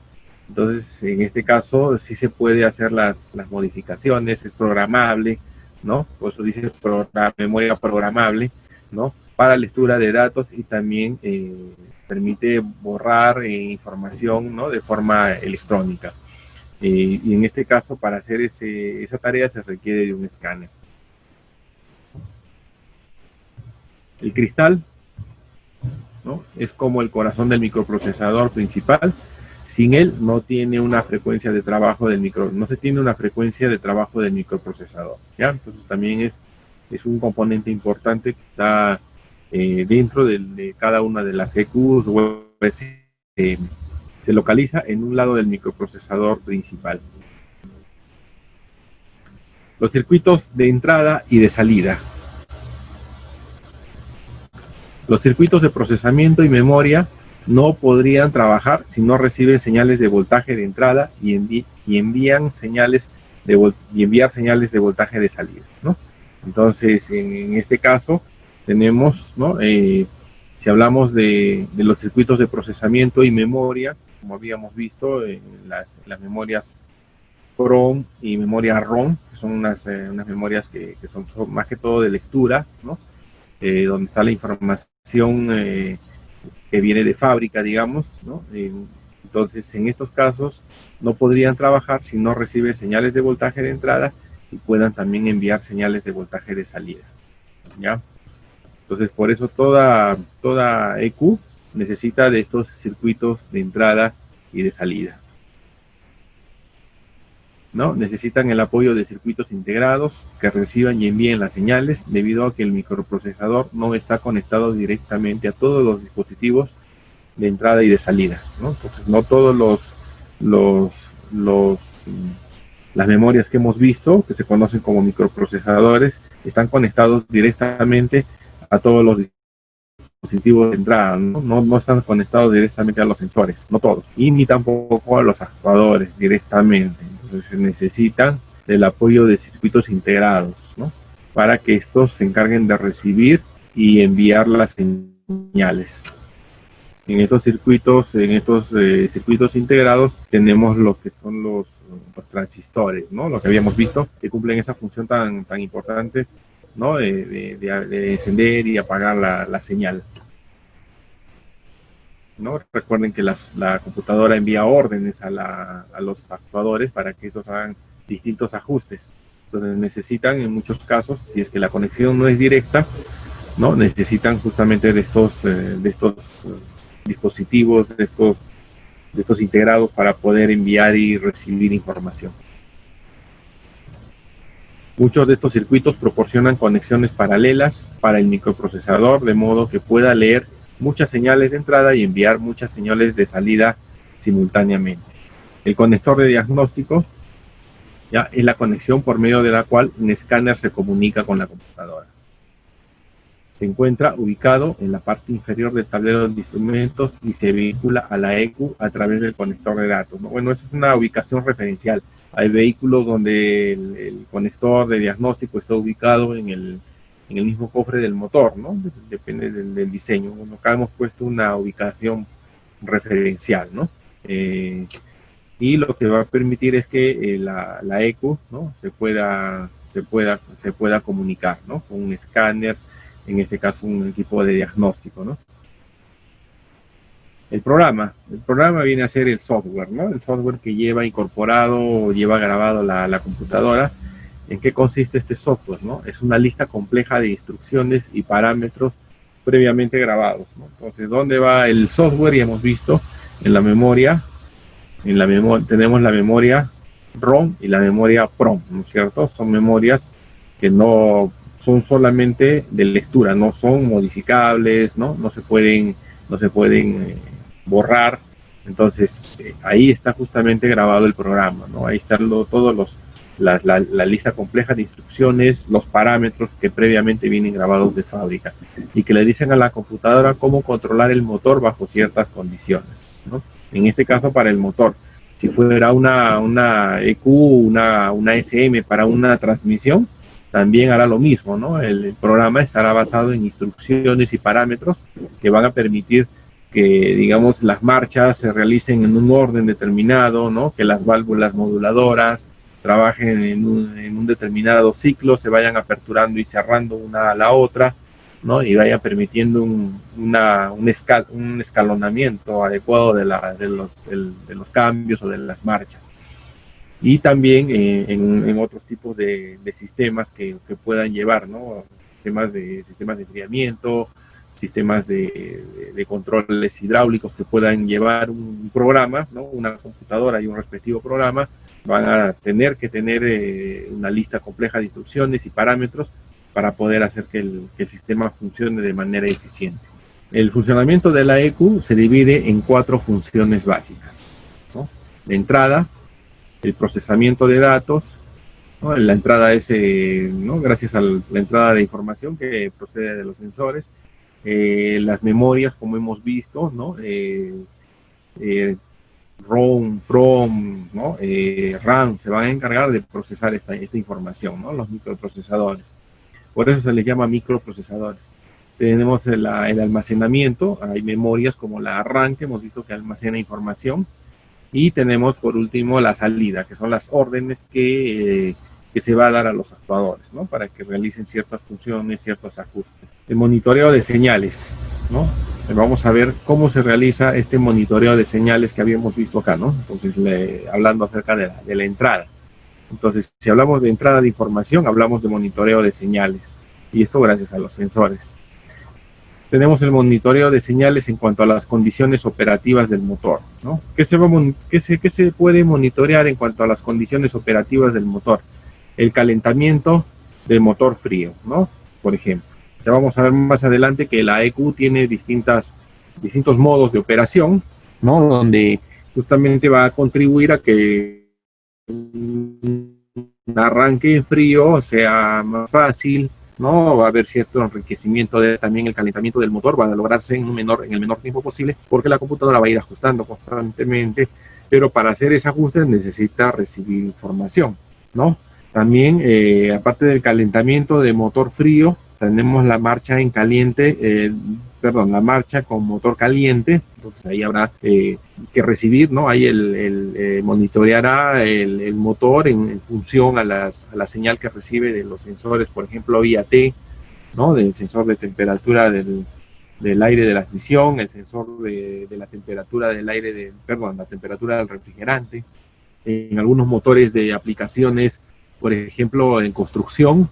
Entonces, en este caso, sí se puede hacer las modificaciones, es programable, ¿no? Por eso dice memoria programable, ¿no? Para lectura de datos y también permite borrar información, ¿no? De forma electrónica. Y en este caso, para hacer esa tarea se requiere de un escáner. El cristal, ¿no? Es como el corazón del microprocesador principal. Sin él no tiene una frecuencia de trabajo no se tiene una frecuencia de trabajo del microprocesador, ¿ya? Entonces también es un componente importante que está dentro de cada una de las EQs o se localiza en un lado del microprocesador principal. Los circuitos de entrada y de salida. Los circuitos de procesamiento y memoria no podrían trabajar si no reciben señales de voltaje de entrada y enviar señales de voltaje de salida, ¿no? Entonces, en este caso, tenemos, ¿no? Si hablamos de los circuitos de procesamiento y memoria, como habíamos visto, las memorias PROM y memoria ROM, que son unas memorias que son más que todo de lectura, ¿no? Donde está la información que viene de fábrica, digamos, ¿no? Entonces, en estos casos, no podrían trabajar si no reciben señales de voltaje de entrada y puedan también enviar señales de voltaje de salida, ¿ya? Entonces, por eso toda EQ necesita de estos circuitos de entrada y de salida, ¿no? Necesitan el apoyo de circuitos integrados que reciban y envíen las señales, debido a que el microprocesador no está conectado directamente a todos los dispositivos de entrada y de salida, ¿no? Entonces, no todos las memorias que hemos visto, que se conocen como microprocesadores, están conectados directamente a todos los dispositivos de entrada, ¿no? No están conectados directamente a los sensores, no todos, y ni tampoco a los actuadores directamente. Entonces se necesitan del apoyo de circuitos integrados, ¿no? Para que estos se encarguen de recibir y enviar las señales. En estos circuitos integrados tenemos lo que son los transistores, ¿no? Lo que habíamos visto, que cumplen esa función tan importante, ¿no? De encender y apagar la señal, ¿no? Recuerden que la computadora envía órdenes a los actuadores para que estos hagan distintos ajustes. Entonces necesitan, en muchos casos, si es que la conexión no es directa, ¿no? Necesitan justamente de estos dispositivos, de estos integrados para poder enviar y recibir información. Muchos de estos circuitos proporcionan conexiones paralelas para el microprocesador, de modo que pueda leer muchas señales de entrada y enviar muchas señales de salida simultáneamente. El conector de diagnóstico ya es la conexión por medio de la cual un escáner se comunica con la computadora. Se encuentra ubicado en la parte inferior del tablero de instrumentos y se vincula a la ECU a través del conector de datos, ¿no? Bueno, esa es una ubicación referencial. Hay vehículos donde el conector de diagnóstico está ubicado en el mismo cofre del motor, ¿no? Depende del diseño. Bueno, acá hemos puesto una ubicación referencial, ¿no? Y lo que va a permitir es que la ECU, ¿no? se pueda comunicar, ¿no? Con un escáner, en este caso un equipo de diagnóstico, ¿no? El programa viene a ser el software, ¿no? El software que lleva incorporado, lleva grabado la computadora. ¿En qué consiste este software, no? Es una lista compleja de instrucciones y parámetros previamente grabados, ¿no? Entonces, ¿dónde va el software? Ya hemos visto en la memoria. Tenemos la memoria ROM y la memoria PROM, ¿no es cierto? Son memorias que no son solamente de lectura, no son modificables, ¿no? No se pueden borrar. Entonces, ahí está justamente grabado el programa, ¿no? Ahí están la lista compleja de instrucciones, los parámetros que previamente vienen grabados de fábrica y que le dicen a la computadora cómo controlar el motor bajo ciertas condiciones, ¿no? En este caso, para el motor, si fuera una EQ, una SM para una transmisión, también hará lo mismo, ¿no? El programa estará basado en instrucciones y parámetros que van a permitir que, digamos, las marchas se realicen en un orden determinado, ¿no? Que las válvulas moduladoras trabajen en un determinado ciclo, se vayan aperturando y cerrando una a la otra, ¿no? Y vaya permitiendo un escalonamiento adecuado de los cambios o de las marchas. Y también en otros tipos de sistemas que puedan llevar, ¿no? Sistemas de enfriamiento, sistemas de controles hidráulicos que puedan llevar un programa, ¿no? Una computadora y un respectivo programa, van a tener que tener una lista compleja de instrucciones y parámetros para poder hacer que el sistema funcione de manera eficiente. El funcionamiento de la ECU se divide en 4 funciones básicas, ¿no? La entrada, el procesamiento de datos, ¿no? La entrada es, ¿no? Gracias a la entrada de información que procede de los sensores, las memorias, como hemos visto, ¿no? ROM, PROM, ¿no? RAM, se van a encargar de procesar esta información, ¿no? Los microprocesadores. Por eso se les llama microprocesadores. Tenemos el almacenamiento, hay memorias como la RAM, que hemos visto que almacena información, y tenemos por último la salida, que son las órdenes que se va a dar a los actuadores, ¿no? Para que realicen ciertas funciones, ciertos ajustes. El monitoreo de señales, ¿no? Vamos a ver cómo se realiza este monitoreo de señales que habíamos visto acá, ¿no? Entonces, hablando acerca de la entrada. Entonces, si hablamos de entrada de información, hablamos de monitoreo de señales, y esto gracias a los sensores. Tenemos el monitoreo de señales en cuanto a las condiciones operativas del motor, ¿no? ¿Qué se puede monitorear en cuanto a las condiciones operativas del motor? El calentamiento del motor frío, ¿no? Por ejemplo. Ya vamos a ver más adelante que la ECU tiene distintos modos de operación, ¿no? Donde justamente va a contribuir a que un arranque frío sea más fácil, ¿no? Va a haber cierto enriquecimiento también el calentamiento del motor, va a lograrse en el menor tiempo posible, porque la computadora va a ir ajustando constantemente, pero para hacer ese ajuste necesita recibir información, ¿no? También, aparte del calentamiento de motor frío, tenemos la marcha en caliente, la marcha con motor caliente. Entonces ahí habrá que recibir, ¿no? Ahí monitoreará el motor en función a la señal que recibe de los sensores, por ejemplo, IAT, ¿no? Del sensor de temperatura del aire de la admisión, el sensor de la temperatura del aire, la temperatura del refrigerante. En algunos motores de aplicaciones, por ejemplo, en construcción,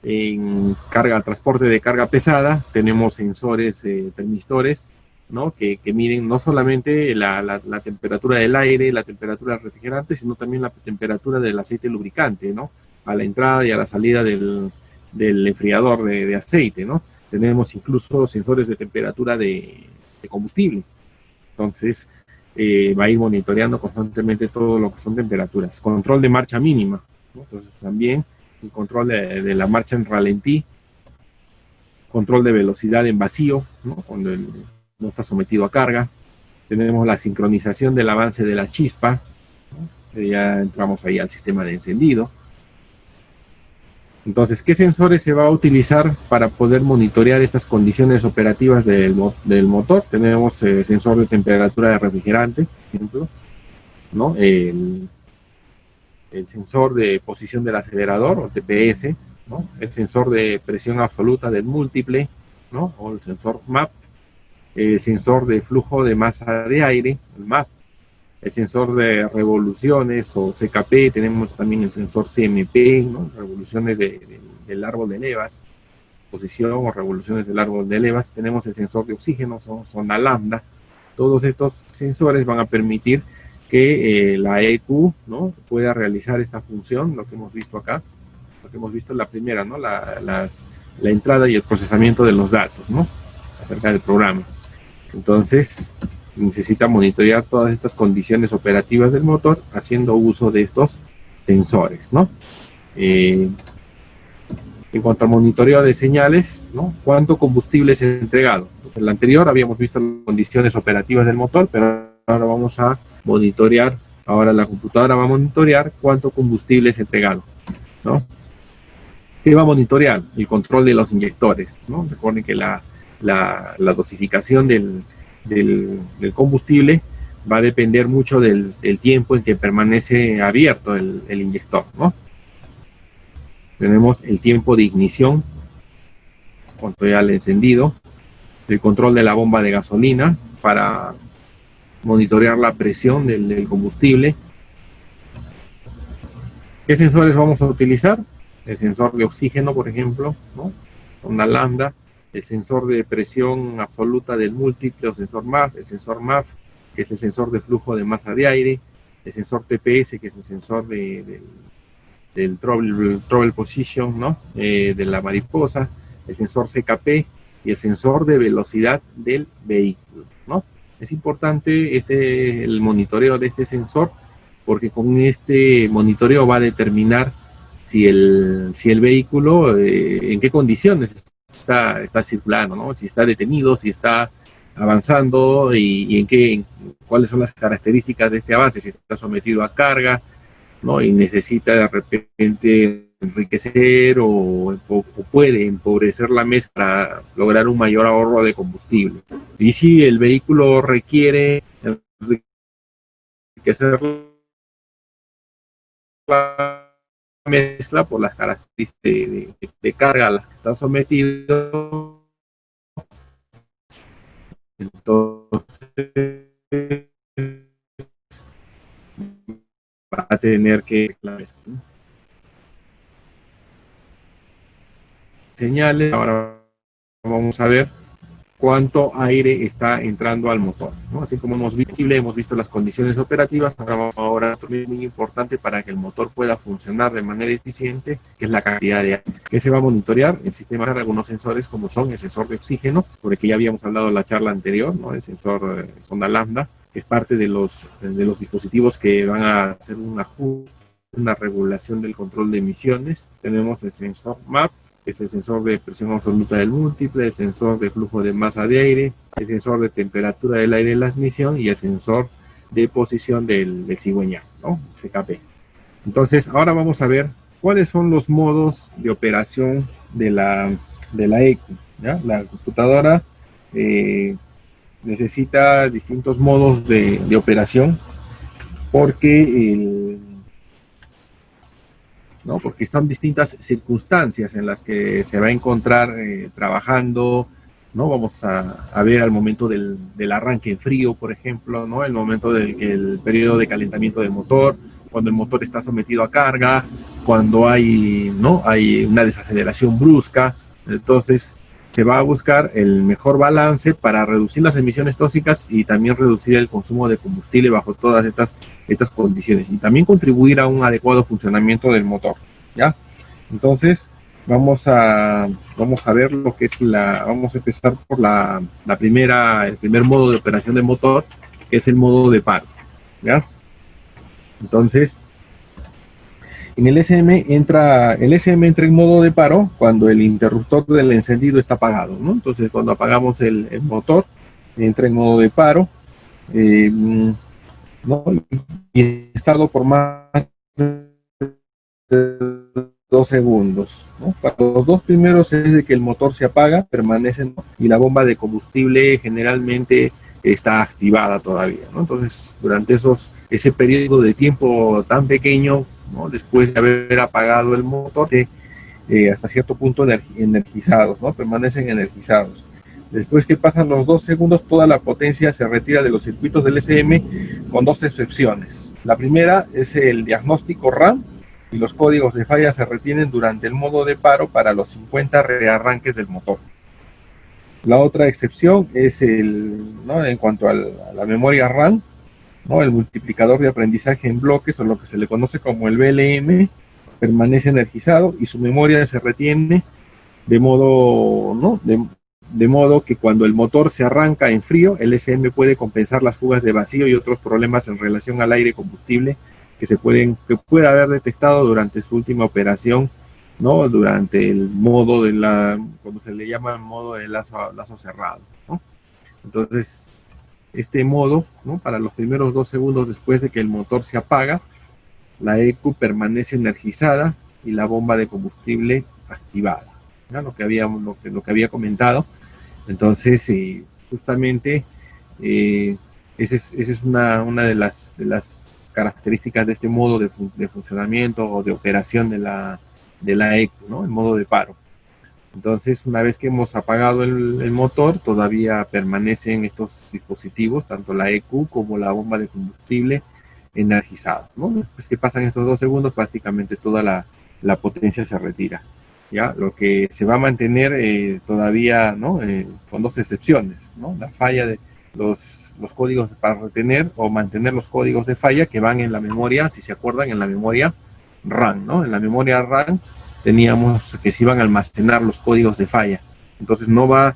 en transporte de carga pesada, tenemos sensores termistores, ¿no? Que miden no solamente la temperatura del aire, la temperatura del refrigerante, sino también la temperatura del aceite lubricante, ¿no? A la entrada y a la salida del enfriador de aceite, ¿no? Tenemos incluso sensores de temperatura de combustible. Entonces, va a ir monitoreando constantemente todo lo que son temperaturas. Control de marcha mínima, ¿no? Entonces, también el control de la marcha en ralentí, control de velocidad en vacío, ¿no? Cuando no está sometido a carga. Tenemos la sincronización del avance de la chispa, ¿no? Ya entramos ahí al sistema de encendido. Entonces, ¿qué sensores se va a utilizar para poder monitorear estas condiciones operativas del motor? Tenemos sensor de temperatura de refrigerante, por ejemplo, ¿no? El sensor de posición del acelerador, o TPS, ¿no? El sensor de presión absoluta del múltiple, ¿no? O el sensor MAP, el sensor de flujo de masa de aire, el MAP, el sensor de revoluciones o CKP, tenemos también el sensor CMP, ¿no? Revoluciones del árbol de levas, posición o revoluciones del árbol de levas, tenemos el sensor de oxígeno, sonda lambda. Todos estos sensores van a permitir que la EQ, ¿no? Pueda realizar esta función, lo que hemos visto acá, lo que hemos visto en la primera, ¿no? La entrada y el procesamiento de los datos, ¿no? Acerca del programa. Entonces, necesita monitorear todas estas condiciones operativas del motor haciendo uso de estos sensores, ¿no? En cuanto al monitoreo de señales, ¿no? ¿Cuánto combustible es entregado? En el anterior habíamos visto las condiciones operativas del motor, pero ahora vamos a monitorear, ahora la computadora va a monitorear cuánto combustible es entregado, ¿no? ¿Qué va a monitorear? El control de los inyectores, ¿no? Recuerden que la dosificación del combustible va a depender mucho del tiempo en que permanece abierto el inyector, ¿no? Tenemos el tiempo de ignición, cuando ya el encendido, el control de la bomba de gasolina para monitorear la presión del combustible. ¿Qué sensores vamos a utilizar? El sensor de oxígeno, por ejemplo, ¿no? Sonda lambda, el sensor de presión absoluta del múltiple o sensor MAF, el sensor MAF, que es el sensor de flujo de masa de aire, el sensor TPS, que es el sensor del trouble position, ¿no? De la mariposa, el sensor CKP y el sensor de velocidad del vehículo, ¿no? Es importante el monitoreo de este sensor, porque con este monitoreo va a determinar si el vehículo, en qué condiciones está circulando, ¿no? Si está detenido, si está avanzando y cuáles son las características de este avance, si está sometido a carga, ¿no? Y necesita de repente enriquecer o puede empobrecer la mezcla para lograr un mayor ahorro de combustible. Y si el vehículo requiere enriquecer la mezcla por las características de carga a las que está sometido, entonces va a tener que la mezcla. Señales, ahora vamos a ver cuánto aire está entrando al motor, ¿no? Así como hemos visto las condiciones operativas, ahora es muy importante para que el motor pueda funcionar de manera eficiente, que es la cantidad de aire que se va a monitorear. El sistema tiene algunos sensores, como son el sensor de oxígeno, sobre el que ya habíamos hablado en la charla anterior, ¿no? El sensor sonda lambda, que es parte de los dispositivos que van a hacer un ajuste, una regulación del control de emisiones. Tenemos el sensor MAP, que es el sensor de presión absoluta del múltiple, el sensor de flujo de masa de aire, el sensor de temperatura del aire en la admisión y el sensor de posición del cigüeñal, ¿no? CKP. Entonces, ahora vamos a ver cuáles son los modos de operación de la EQ, ¿ya? La computadora necesita distintos modos de operación porque ¿no? Porque son distintas circunstancias en las que se va a encontrar trabajando, ¿no? Vamos a ver al momento del arranque en frío, por ejemplo, ¿no? El momento del periodo de calentamiento del motor, cuando el motor está sometido a carga, cuando hay una desaceleración brusca. Entonces se va a buscar el mejor balance para reducir las emisiones tóxicas y también reducir el consumo de combustible bajo todas estas condiciones, y también contribuir a un adecuado funcionamiento del motor, ¿ya? Entonces vamos a ver lo que es vamos a empezar por el primer modo de operación del motor, que es el modo de paro, ¿ya? Entonces En el SM entra en modo de paro cuando el interruptor del encendido está apagado, ¿no? Entonces, cuando apagamos el motor, entra en modo de paro, ¿no? Y estado por más de 2 segundos, ¿no? Para los dos primeros es de que el motor se apaga, permanece, ¿no? Y la bomba de combustible generalmente está activada todavía, ¿no? Entonces, durante ese periodo de tiempo tan pequeño, ¿no? Después de haber apagado el motor, hasta cierto punto energizados, ¿no? Permanecen energizados. Después que pasan los 2 segundos, toda la potencia se retira de los circuitos del SM con dos excepciones. La primera es el diagnóstico RAM, y los códigos de falla se retienen durante el modo de paro para los 50 rearranques del motor. La otra excepción es ¿no? En cuanto a la memoria RAM, ¿no? El multiplicador de aprendizaje en bloques, o lo que se le conoce como el VLM, permanece energizado y su memoria se retiene de modo, ¿no? de modo que cuando el motor se arranca en frío, el SM puede compensar las fugas de vacío y otros problemas en relación al aire combustible que puede haber detectado durante su última operación, ¿no? Durante el modo cuando se le llama el modo de lazo cerrado, ¿no? Entonces, este modo, ¿no? Para los primeros 2 segundos después de que el motor se apaga, la ECU permanece energizada y la bomba de combustible activada, ¿no? Lo que había comentado. Entonces, justamente, esa es una de las características de este modo de funcionamiento o de operación de la ECU, ¿no? El modo de paro. Entonces, una vez que hemos apagado el motor, todavía permanecen estos dispositivos, tanto la ECU como la bomba de combustible, energizados, ¿no? Después que pasan estos 2 segundos, prácticamente toda la potencia se retira, ¿ya? Lo que se va a mantener todavía, ¿no? Con dos excepciones, ¿no? La falla de los códigos para retener o mantener los códigos de falla que van en la memoria, si se acuerdan, en la memoria RAM, ¿no? En la memoria RAM teníamos que se iban a almacenar los códigos de falla. Entonces no va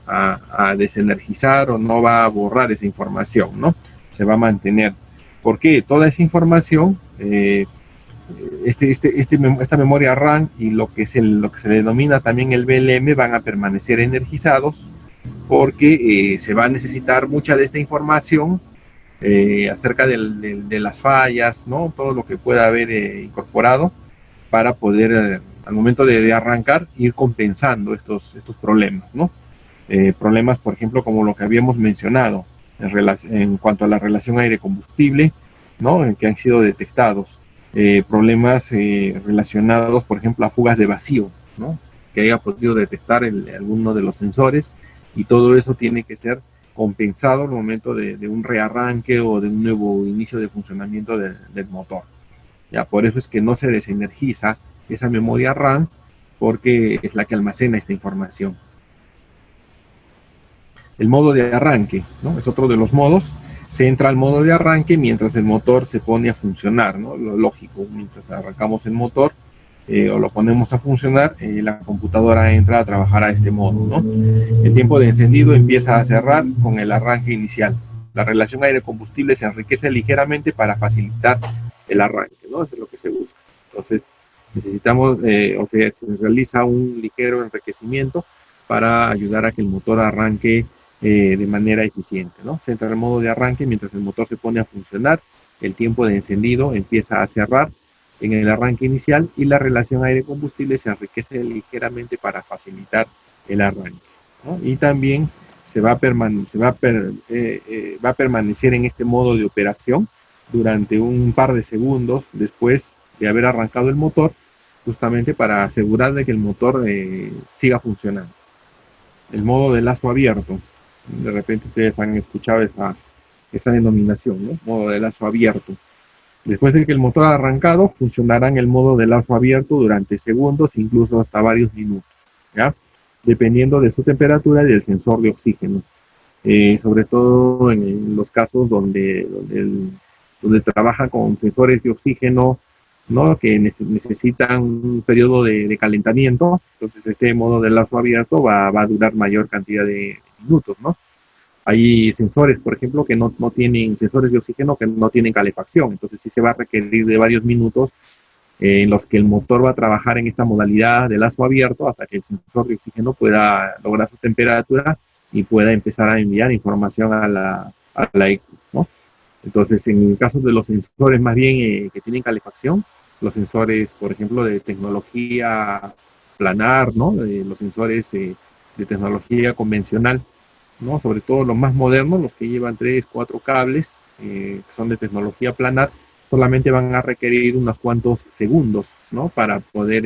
a desenergizar o no va a borrar esa información, ¿no? Se va a mantener. Porque toda esa información, esta memoria RAM y lo que se le denomina también el VLM van a permanecer energizados, porque se va a necesitar mucha de esta información acerca de las fallas, ¿no? Todo lo que pueda haber incorporado para poder, al momento de arrancar, ir compensando estos problemas, ¿no? Problemas, por ejemplo, como lo que habíamos mencionado en cuanto a la relación aire-combustible, ¿no? Que han sido detectados. Problemas relacionados, por ejemplo, a fugas de vacío, ¿no? Que haya podido detectar alguno de los sensores, y todo eso tiene que ser compensado al momento de un rearranque o de un nuevo inicio de funcionamiento del motor. Ya, por eso es que no se desenergiza esa memoria RAM, porque es la que almacena esta información. El modo de arranque, ¿no? Es otro de los modos. Se entra al modo de arranque mientras el motor se pone a funcionar, ¿no? Lo lógico, mientras arrancamos el motor o lo ponemos a funcionar, la computadora entra a trabajar a este modo, ¿no? El tiempo de encendido empieza a cerrar con el arranque inicial. La relación aire-combustible se enriquece ligeramente para facilitar el arranque, ¿no? Eso es lo que se busca. Entonces, necesitamos, se realiza un ligero enriquecimiento para ayudar a que el motor arranque de manera eficiente, ¿no? Se entra en el modo de arranque mientras el motor se pone a funcionar, el tiempo de encendido empieza a cerrar en el arranque inicial y la relación aire-combustible se enriquece ligeramente para facilitar el arranque, ¿no? Y también va a permanecer en este modo de operación durante un par de segundos después de haber arrancado el motor, justamente para asegurar de que el motor siga funcionando. El modo de lazo abierto, de repente ustedes han escuchado esa denominación, ¿no? Modo de lazo abierto. Después de que el motor ha arrancado, funcionará en el modo de lazo abierto durante segundos, incluso hasta varios minutos, ¿ya? Dependiendo de su temperatura y del sensor de oxígeno. Sobre todo en los casos donde trabaja con sensores de oxígeno, ¿no? Que necesitan un periodo de calentamiento. Entonces este modo de lazo abierto va a durar mayor cantidad de minutos, ¿no? Hay sensores, por ejemplo, que no tienen, sensores de oxígeno que no tienen calefacción, entonces sí se va a requerir de varios minutos en los que el motor va a trabajar en esta modalidad de lazo abierto hasta que el sensor de oxígeno pueda lograr su temperatura y pueda empezar a enviar información a la ECU, ¿no? Entonces, en el caso de los sensores más bien que tienen calefacción, los sensores, por ejemplo, de tecnología planar, ¿no? Los sensores de tecnología convencional, ¿no? Sobre todo los más modernos, los que llevan 3, 4 cables, que son de tecnología planar, solamente van a requerir unos cuantos segundos, ¿no? Para poder,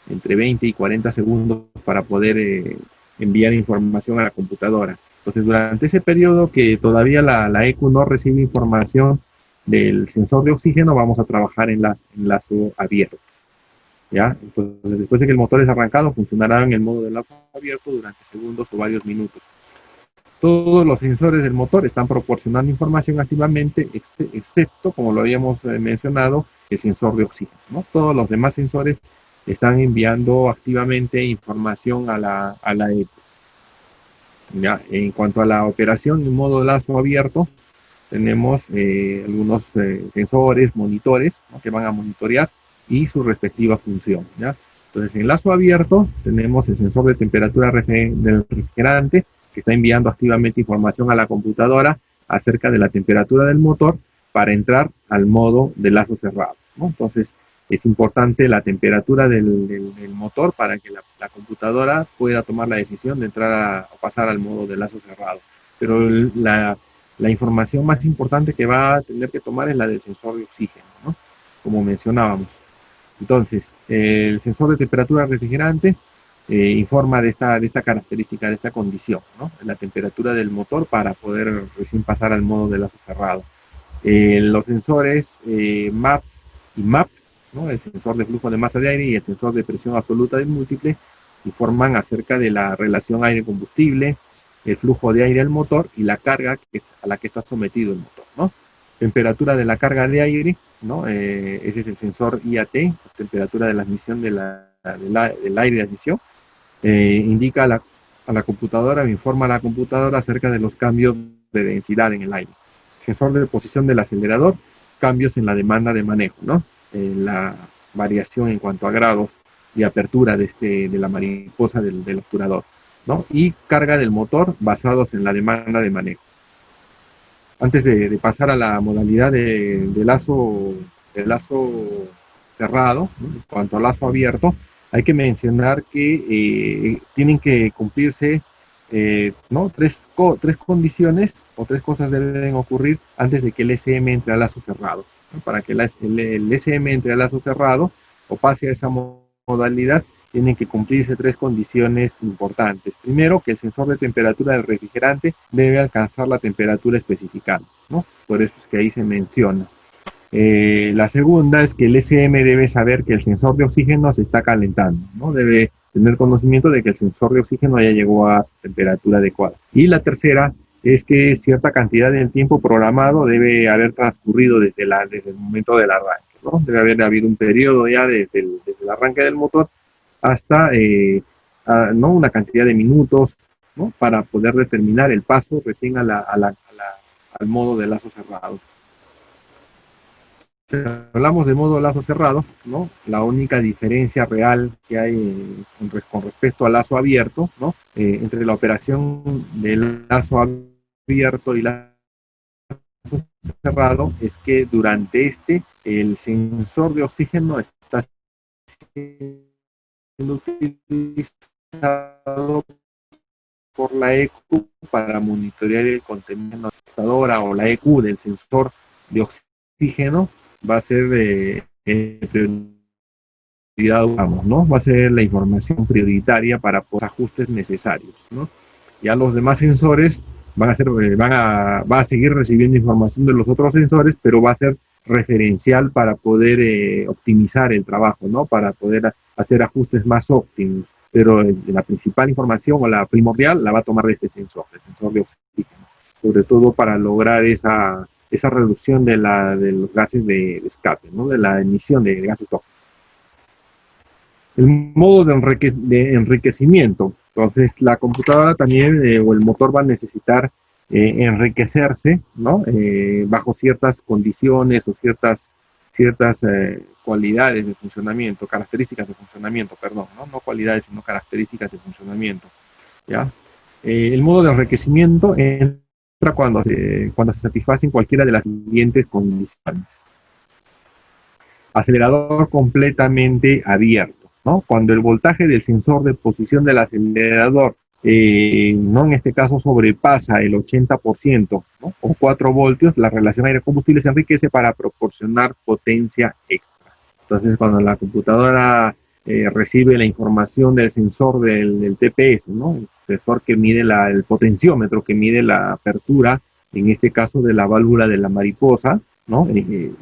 entre 20 y 40 segundos, para poder enviar información a la computadora. Entonces, durante ese periodo que todavía la ECU no recibe información del sensor de oxígeno, vamos a trabajar en lazo abierto, ¿ya? Entonces, después de que el motor es arrancado, funcionará en el modo de lazo abierto durante segundos o varios minutos. Todos los sensores del motor están proporcionando información activamente, excepto, como lo habíamos mencionado, el sensor de oxígeno, ¿no? Todos los demás sensores están enviando activamente información a la ECU. ¿Ya? En cuanto a la operación en modo lazo abierto, tenemos algunos sensores, monitores, ¿no? Que van a monitorear y su respectiva función, ¿ya? Entonces, en lazo abierto tenemos el sensor de temperatura del refrigerante, que está enviando activamente información a la computadora acerca de la temperatura del motor para entrar al modo de lazo cerrado, ¿no? Entonces, es importante la temperatura del motor para que la computadora pueda tomar la decisión de entrar o pasar al modo de lazo cerrado. Pero la información más importante que va a tener que tomar es la del sensor de oxígeno, ¿no? Como mencionábamos. Entonces, el sensor de temperatura refrigerante informa de esta característica, de esta condición, ¿no? La temperatura del motor para poder recién pasar al modo de lazo cerrado. Los sensores MAP y MAP, ¿no? El sensor de flujo de masa de aire y el sensor de presión absoluta del múltiple, informan acerca de la relación aire-combustible, el flujo de aire al motor y la carga a la que está sometido el motor, ¿no? Temperatura de la carga de aire, ¿no? Ese es el sensor IAT, temperatura de la admisión del aire de admisión. Indica a la computadora, informa a la computadora acerca de los cambios de densidad en el aire. Sensor de posición del acelerador, cambios en la demanda de manejo, ¿no? La variación en cuanto a grados y apertura de la mariposa del obturador, ¿no? Y carga del motor basados en la demanda de manejo. Antes de pasar a la modalidad de lazo cerrado, ¿no? En cuanto al lazo abierto, hay que mencionar que tienen que cumplirse ¿no? tres condiciones o tres cosas deben ocurrir antes de que el SM entre al lazo cerrado, ¿no? Para que el SM entre al lazo cerrado o pase a esa modalidad, tienen que cumplirse tres condiciones importantes. Primero, que el sensor de temperatura del refrigerante debe alcanzar la temperatura especificada, ¿no? Por eso es que ahí se menciona. La segunda es que el SM debe saber que el sensor de oxígeno se está calentando, ¿no? Debe tener conocimiento de que el sensor de oxígeno ya llegó a su temperatura adecuada. Y la tercera es que cierta cantidad del tiempo programado debe haber transcurrido desde el momento del arranque, ¿no? Debe haber habido un periodo ya desde el arranque del motor hasta ¿no? Una cantidad de minutos, ¿no? Para poder determinar el paso recién al modo de lazo cerrado. Si hablamos de modo lazo cerrado, ¿no? La única diferencia real que hay con respecto al lazo abierto, ¿no? Entre la operación del lazo abierto y lazo cerrado es que durante el sensor de oxígeno está siendo utilizado por la ECU para monitorear el contenido de la computadora, o la ECU del sensor de oxígeno va a ser prioridad, ¿no? Va a ser la información prioritaria para los ajustes necesarios, ¿no? Ya los demás sensores va a seguir recibiendo información de los otros sensores, pero va a ser referencial para poder optimizar el trabajo, ¿no? Para poder hacer ajustes más óptimos. Pero la principal información o la primordial la va a tomar de este sensor, el sensor de oxígeno, sobre todo para lograr esa reducción de los gases de escape, ¿no? De la emisión de gases tóxicos. El modo de enriquecimiento. Entonces, la computadora también o el motor va a necesitar enriquecerse, ¿no? Bajo ciertas condiciones o ciertas cualidades de funcionamiento, características de funcionamiento, perdón, ¿no? No cualidades, sino características de funcionamiento, ¿ya? El modo de enriquecimiento entra cuando se satisfacen cualquiera de las siguientes condiciones. Acelerador completamente abierto, ¿no? Cuando el voltaje del sensor de posición del acelerador, ¿no? En este caso sobrepasa el 80%, ¿no? O 4 voltios, la relación aire-combustible se enriquece para proporcionar potencia extra. Entonces, cuando la computadora recibe la información del sensor del TPS, ¿no? El sensor que mide el potenciómetro, que mide la apertura, en este caso de la válvula de la mariposa, ¿no?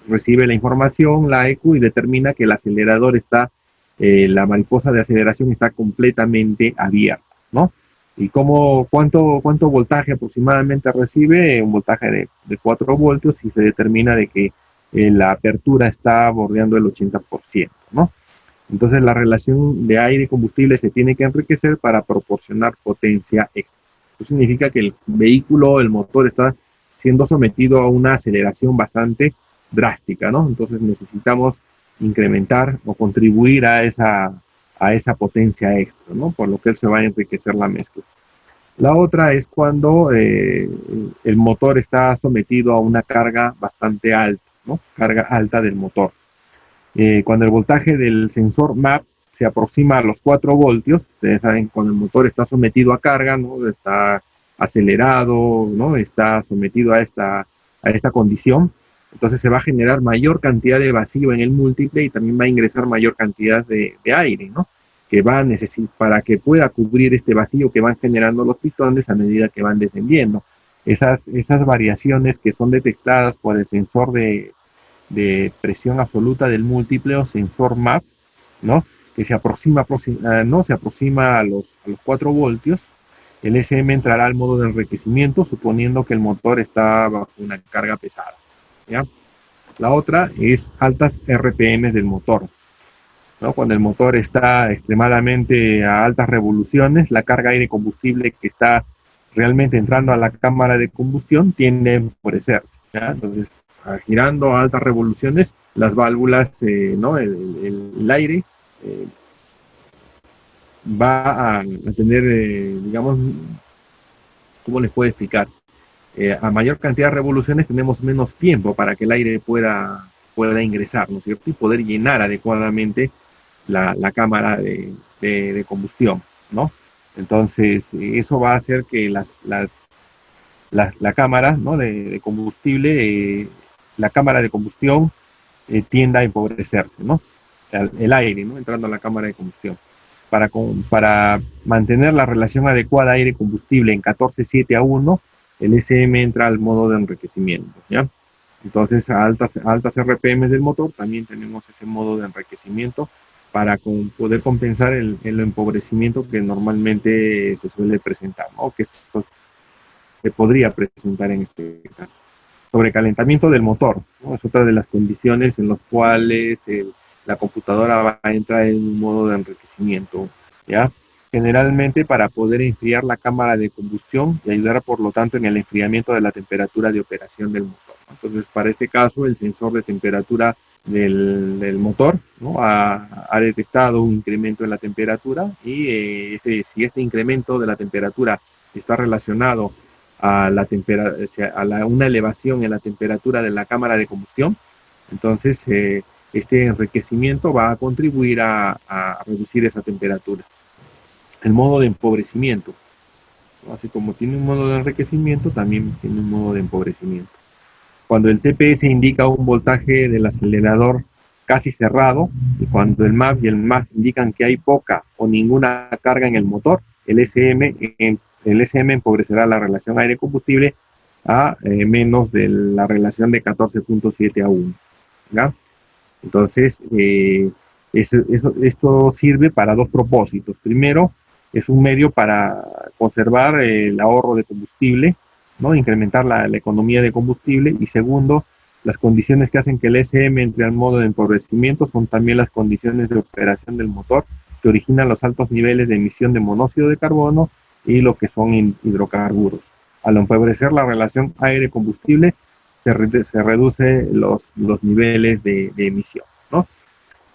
Recibe la información, la EQ, y determina que el acelerador está, la mariposa de aceleración está completamente abierta, ¿no? ¿Y cuánto voltaje aproximadamente recibe? Un voltaje de 4 voltios, y se determina de que la apertura está bordeando el 80%, ¿no? Entonces la relación de aire y combustible se tiene que enriquecer para proporcionar potencia extra. Eso significa que el vehículo, el motor, está siendo sometido a una aceleración bastante drástica, ¿no? Entonces necesitamos incrementar o contribuir a esa potencia extra, ¿no? Por lo que se va a enriquecer la mezcla. La otra es cuando el motor está sometido a una carga bastante alta, ¿no? Carga alta del motor. Cuando el voltaje del sensor MAP se aproxima a los 4 voltios, ustedes saben, cuando el motor está sometido a carga, ¿no? Está acelerado, ¿no? Está sometido a esta condición, entonces se va a generar mayor cantidad de vacío en el múltiple, y también va a ingresar mayor cantidad de aire, ¿no? Que va a necesitar para que pueda cubrir este vacío que van generando los pistones a medida que van descendiendo. Esas variaciones que son detectadas por el sensor de presión absoluta del múltiple o sensor MAP, ¿no? Que se aproxima a los 4 voltios, el SM entrará al modo de enriquecimiento, suponiendo que el motor está bajo una carga pesada, ¿ya? La otra es altas RPM del motor, ¿no? Cuando el motor está extremadamente a altas revoluciones, la carga aire-combustible que está realmente entrando a la cámara de combustión tiende a enfurecerse, ¿ya? Entonces, girando a altas revoluciones, las válvulas, ¿no? El aire va a tener, digamos, ¿cómo les puedo explicar? A mayor cantidad de revoluciones tenemos menos tiempo para que el aire pueda ingresar, ¿no es cierto? Y poder llenar adecuadamente la cámara de combustión, ¿no? Entonces, eso va a hacer que la cámara, ¿no? de combustible, la cámara de combustión tienda a empobrecerse, ¿no? El aire, ¿no? Entrando a la cámara de combustión. Para mantener la relación adecuada aire-combustible en 14:7:1, el SM entra al modo de enriquecimiento, ¿ya? Entonces, a altas RPM del motor también tenemos ese modo de enriquecimiento para poder compensar el empobrecimiento que normalmente se suele presentar, ¿no? Que se podría presentar en este caso. Sobrecalentamiento del motor, ¿no? Es otra de las condiciones en las cuales la computadora va a entrar en un modo de enriquecimiento, ¿ya? Generalmente para poder enfriar la cámara de combustión y ayudar, por lo tanto, en el enfriamiento de la temperatura de operación del motor, ¿no? Entonces, para este caso, el sensor de temperatura del motor, ¿no? ha detectado un incremento en la temperatura, y si este incremento de la temperatura está relacionado a una elevación en la temperatura de la cámara de combustión, entonces este enriquecimiento va a contribuir a reducir esa temperatura. El modo de empobrecimiento, ¿no? Así como tiene un modo de enriquecimiento, también tiene un modo de empobrecimiento. Cuando el TPS indica un voltaje del acelerador casi cerrado, y cuando el MAP y el MAF indican que hay poca o ninguna carga en el motor, el SM empobrecerá la relación aire-combustible a menos de la relación de 14:7:1, ¿ya? Entonces, esto sirve para dos propósitos. Primero, es un medio para conservar el ahorro de combustible, ¿no? Incrementar la economía de combustible. Y segundo, las condiciones que hacen que el SM entre al modo de empobrecimiento son también las condiciones de operación del motor que originan los altos niveles de emisión de monóxido de carbono y lo que son hidrocarburos. Al empobrecer la relación aire-combustible, se reduce los niveles de emisión, ¿no?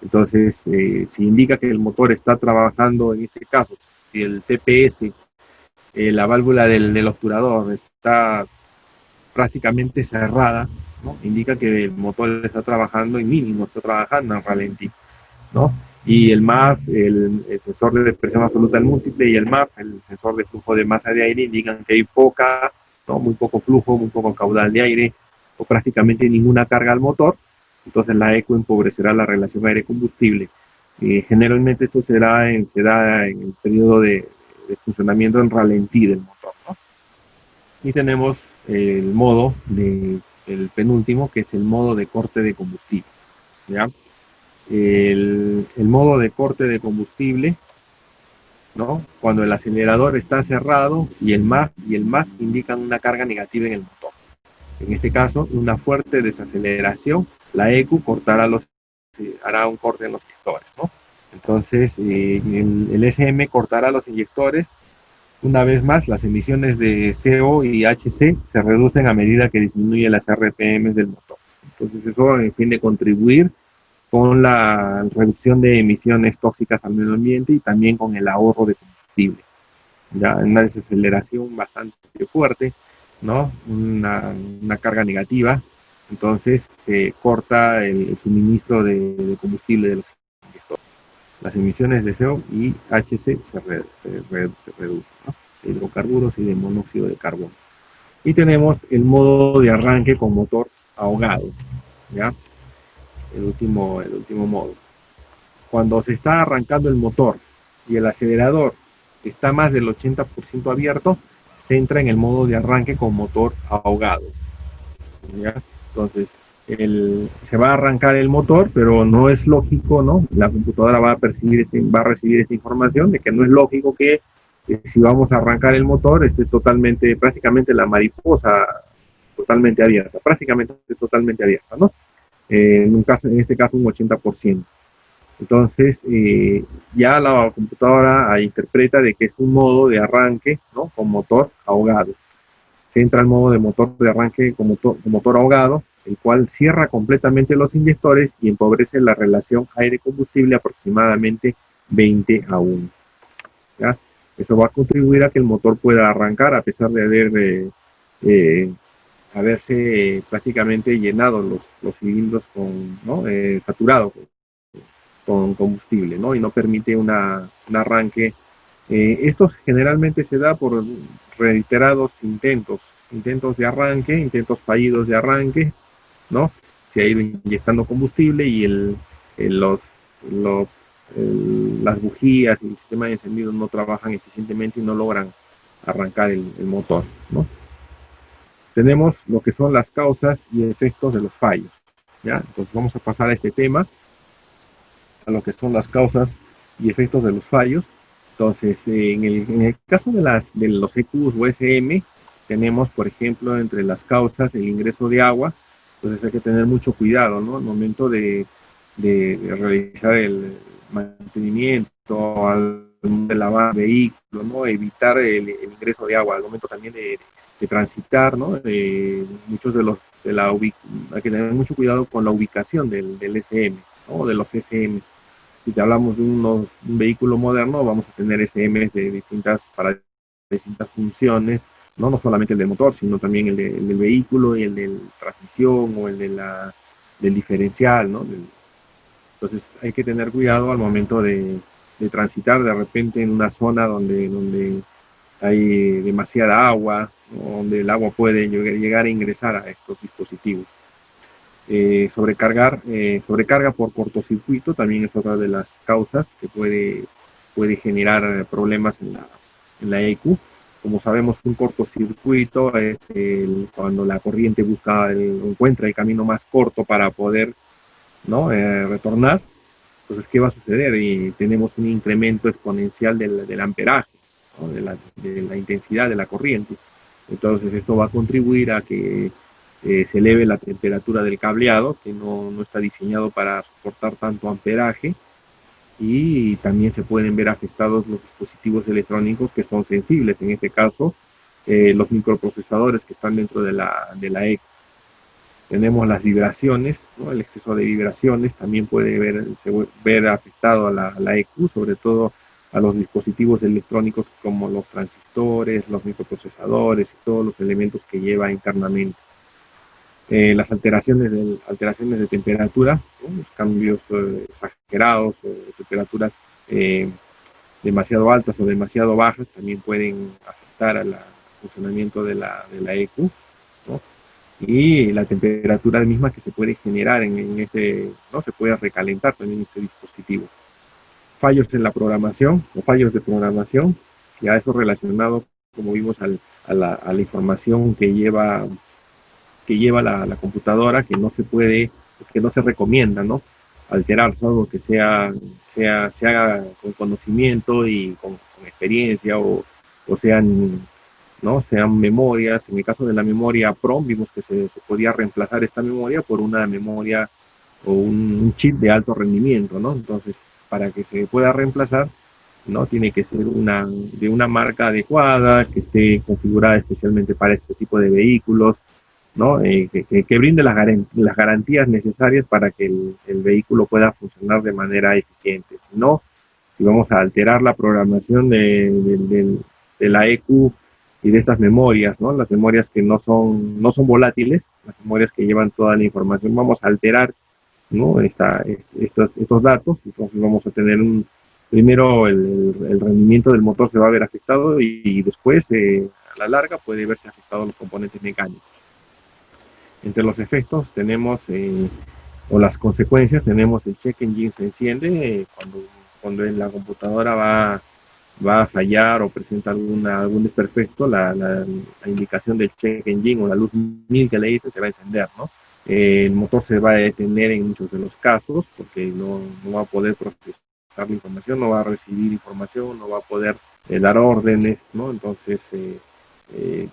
Entonces, si indica que el motor está trabajando, en este caso, si el TPS, la válvula del obturador está prácticamente cerrada, ¿no? Indica que el motor está trabajando en mínimo, está trabajando en ralentí, ¿no? Y el MAF, el sensor de presión absoluta del múltiple, y el MAF, el sensor de flujo de masa de aire, indican que hay poca, ¿no? Muy poco flujo, muy poco caudal de aire, o prácticamente ninguna carga al motor. Entonces la ECO empobrecerá la relación aire-combustible. Generalmente esto se da en el periodo de funcionamiento en ralentí del motor, ¿no? Y tenemos el modo el penúltimo, que es el modo de corte de combustible, ¿ya? El modo de corte de combustible, ¿no? Cuando el acelerador está cerrado y el MAF indican una carga negativa en el motor. En este caso, una fuerte desaceleración, la ECU hará un corte en los inyectores, ¿no? Entonces, el SM cortará los inyectores. Una vez más, las emisiones de CO y HC se reducen a medida que disminuye las RPM del motor. Entonces, eso a fin de contribuir con la reducción de emisiones tóxicas al medio ambiente y también con el ahorro de combustible. Ya una desaceleración bastante fuerte, ¿no? Una carga negativa, entonces se corta el suministro de combustible de los inyectores. Las emisiones de CO y HC se reducen, ¿no? De hidrocarburos y de monóxido de carbono. Y tenemos el modo de arranque con motor ahogado, ¿ya? El último modo. Cuando se está arrancando el motor y el acelerador está más del 80% abierto, se entra en el modo de arranque con motor ahogado, ¿ya? Entonces, se va a arrancar el motor, pero no es lógico, ¿no? La computadora va a recibir esta información de que no es lógico que si vamos a arrancar el motor esté prácticamente la mariposa totalmente abierta, ¿no? En este caso un 80%. Entonces, ya la computadora interpreta de que es un modo de arranque, ¿no? Con motor ahogado. Se entra al modo de motor de arranque con motor ahogado, el cual cierra completamente los inyectores y empobrece la relación aire-combustible aproximadamente 20:1. ¿Ya? Eso va a contribuir a que el motor pueda arrancar a pesar de haberse prácticamente llenado los cilindros ¿no? Saturado con combustible, ¿no? Y no permite un arranque. Esto generalmente se da por reiterados intentos de arranque, intentos fallidos de arranque, ¿no? Se ha ido inyectando combustible y las bujías y el sistema de encendido no trabajan eficientemente y no logran arrancar el motor, ¿no? Tenemos lo que son las causas y efectos de los fallos, ¿ya? Entonces vamos a pasar a este tema, a lo que son las causas y efectos de los fallos. Entonces, en el caso de los EQs o SM, tenemos, por ejemplo, entre las causas el ingreso de agua. Entonces hay que tener mucho cuidado, ¿no? Al momento de realizar el mantenimiento, de lavar vehículos, ¿no? Evitar el ingreso de agua, al momento también de transitar, ¿no? Muchos hay que tener mucho cuidado con la ubicación del SM, ¿no? De los SM. Si hablamos de un vehículo moderno, vamos a tener SMs para distintas funciones, ¿no? No solamente el del motor, sino también el del vehículo y el de transmisión o el del diferencial, ¿no? Entonces hay que tener cuidado al momento de transitar de repente en una zona donde hay demasiada agua, donde el agua puede llegar a ingresar a estos dispositivos. Sobrecarga por cortocircuito también es otra de las causas que puede generar problemas en la EQ. Como sabemos, un cortocircuito es cuando la corriente encuentra el camino más corto para poder, ¿no? Retornar. Entonces, ¿qué va a suceder? Y tenemos un incremento exponencial del amperaje, ¿no? de la intensidad de la corriente. Entonces, esto va a contribuir a que se eleve la temperatura del cableado, que no está diseñado para soportar tanto amperaje, y también se pueden ver afectados los dispositivos electrónicos que son sensibles, en este caso los microprocesadores que están dentro de la ECU. Tenemos las vibraciones, ¿no? El exceso de vibraciones también puede ver afectado a la ECU, sobre todo a los dispositivos electrónicos como los transistores, los microprocesadores y todos los elementos que lleva internamente. Las alteraciones de temperatura, ¿no? Los cambios exagerados o temperaturas demasiado altas o demasiado bajas también pueden afectar al funcionamiento de la ECU, ¿no? Y la temperatura misma que se puede generar en este, ¿no? Se puede recalentar también este dispositivo. Fallos en la programación o fallos de programación, ya eso relacionado, como vimos, a la información que lleva la computadora, que no se puede, que no se recomienda, ¿no? Alterar, algo que se haga con conocimiento y con experiencia, o sean, ¿no? Sean memorias. En el caso de la memoria PROM, vimos que se podía reemplazar esta memoria por una memoria o un chip de alto rendimiento, ¿no? Entonces, para que se pueda reemplazar, ¿no? Tiene que ser de una marca adecuada, que esté configurada especialmente para este tipo de vehículos, ¿no? Que brinde las garantías necesarias para que el vehículo pueda funcionar de manera eficiente. Si no, si vamos a alterar la programación de la ECU y de estas memorias, ¿no? Las memorias que no son volátiles, las memorias que llevan toda la información, vamos a alterar, ¿no? Estos datos. Entonces vamos a tener primero el rendimiento del motor se va a ver afectado, y después a la larga puede verse afectado los componentes mecánicos. Entre los efectos tenemos, o las consecuencias, tenemos el check engine se enciende cuando en la computadora va a fallar o presenta algún desperfecto. La indicación del check engine, o la luz 1000 que le dice, se va a encender, ¿no? El motor se va a detener en muchos de los casos, porque no va a poder procesar la información, no va a recibir información, no va a poder dar órdenes, ¿no? Entonces el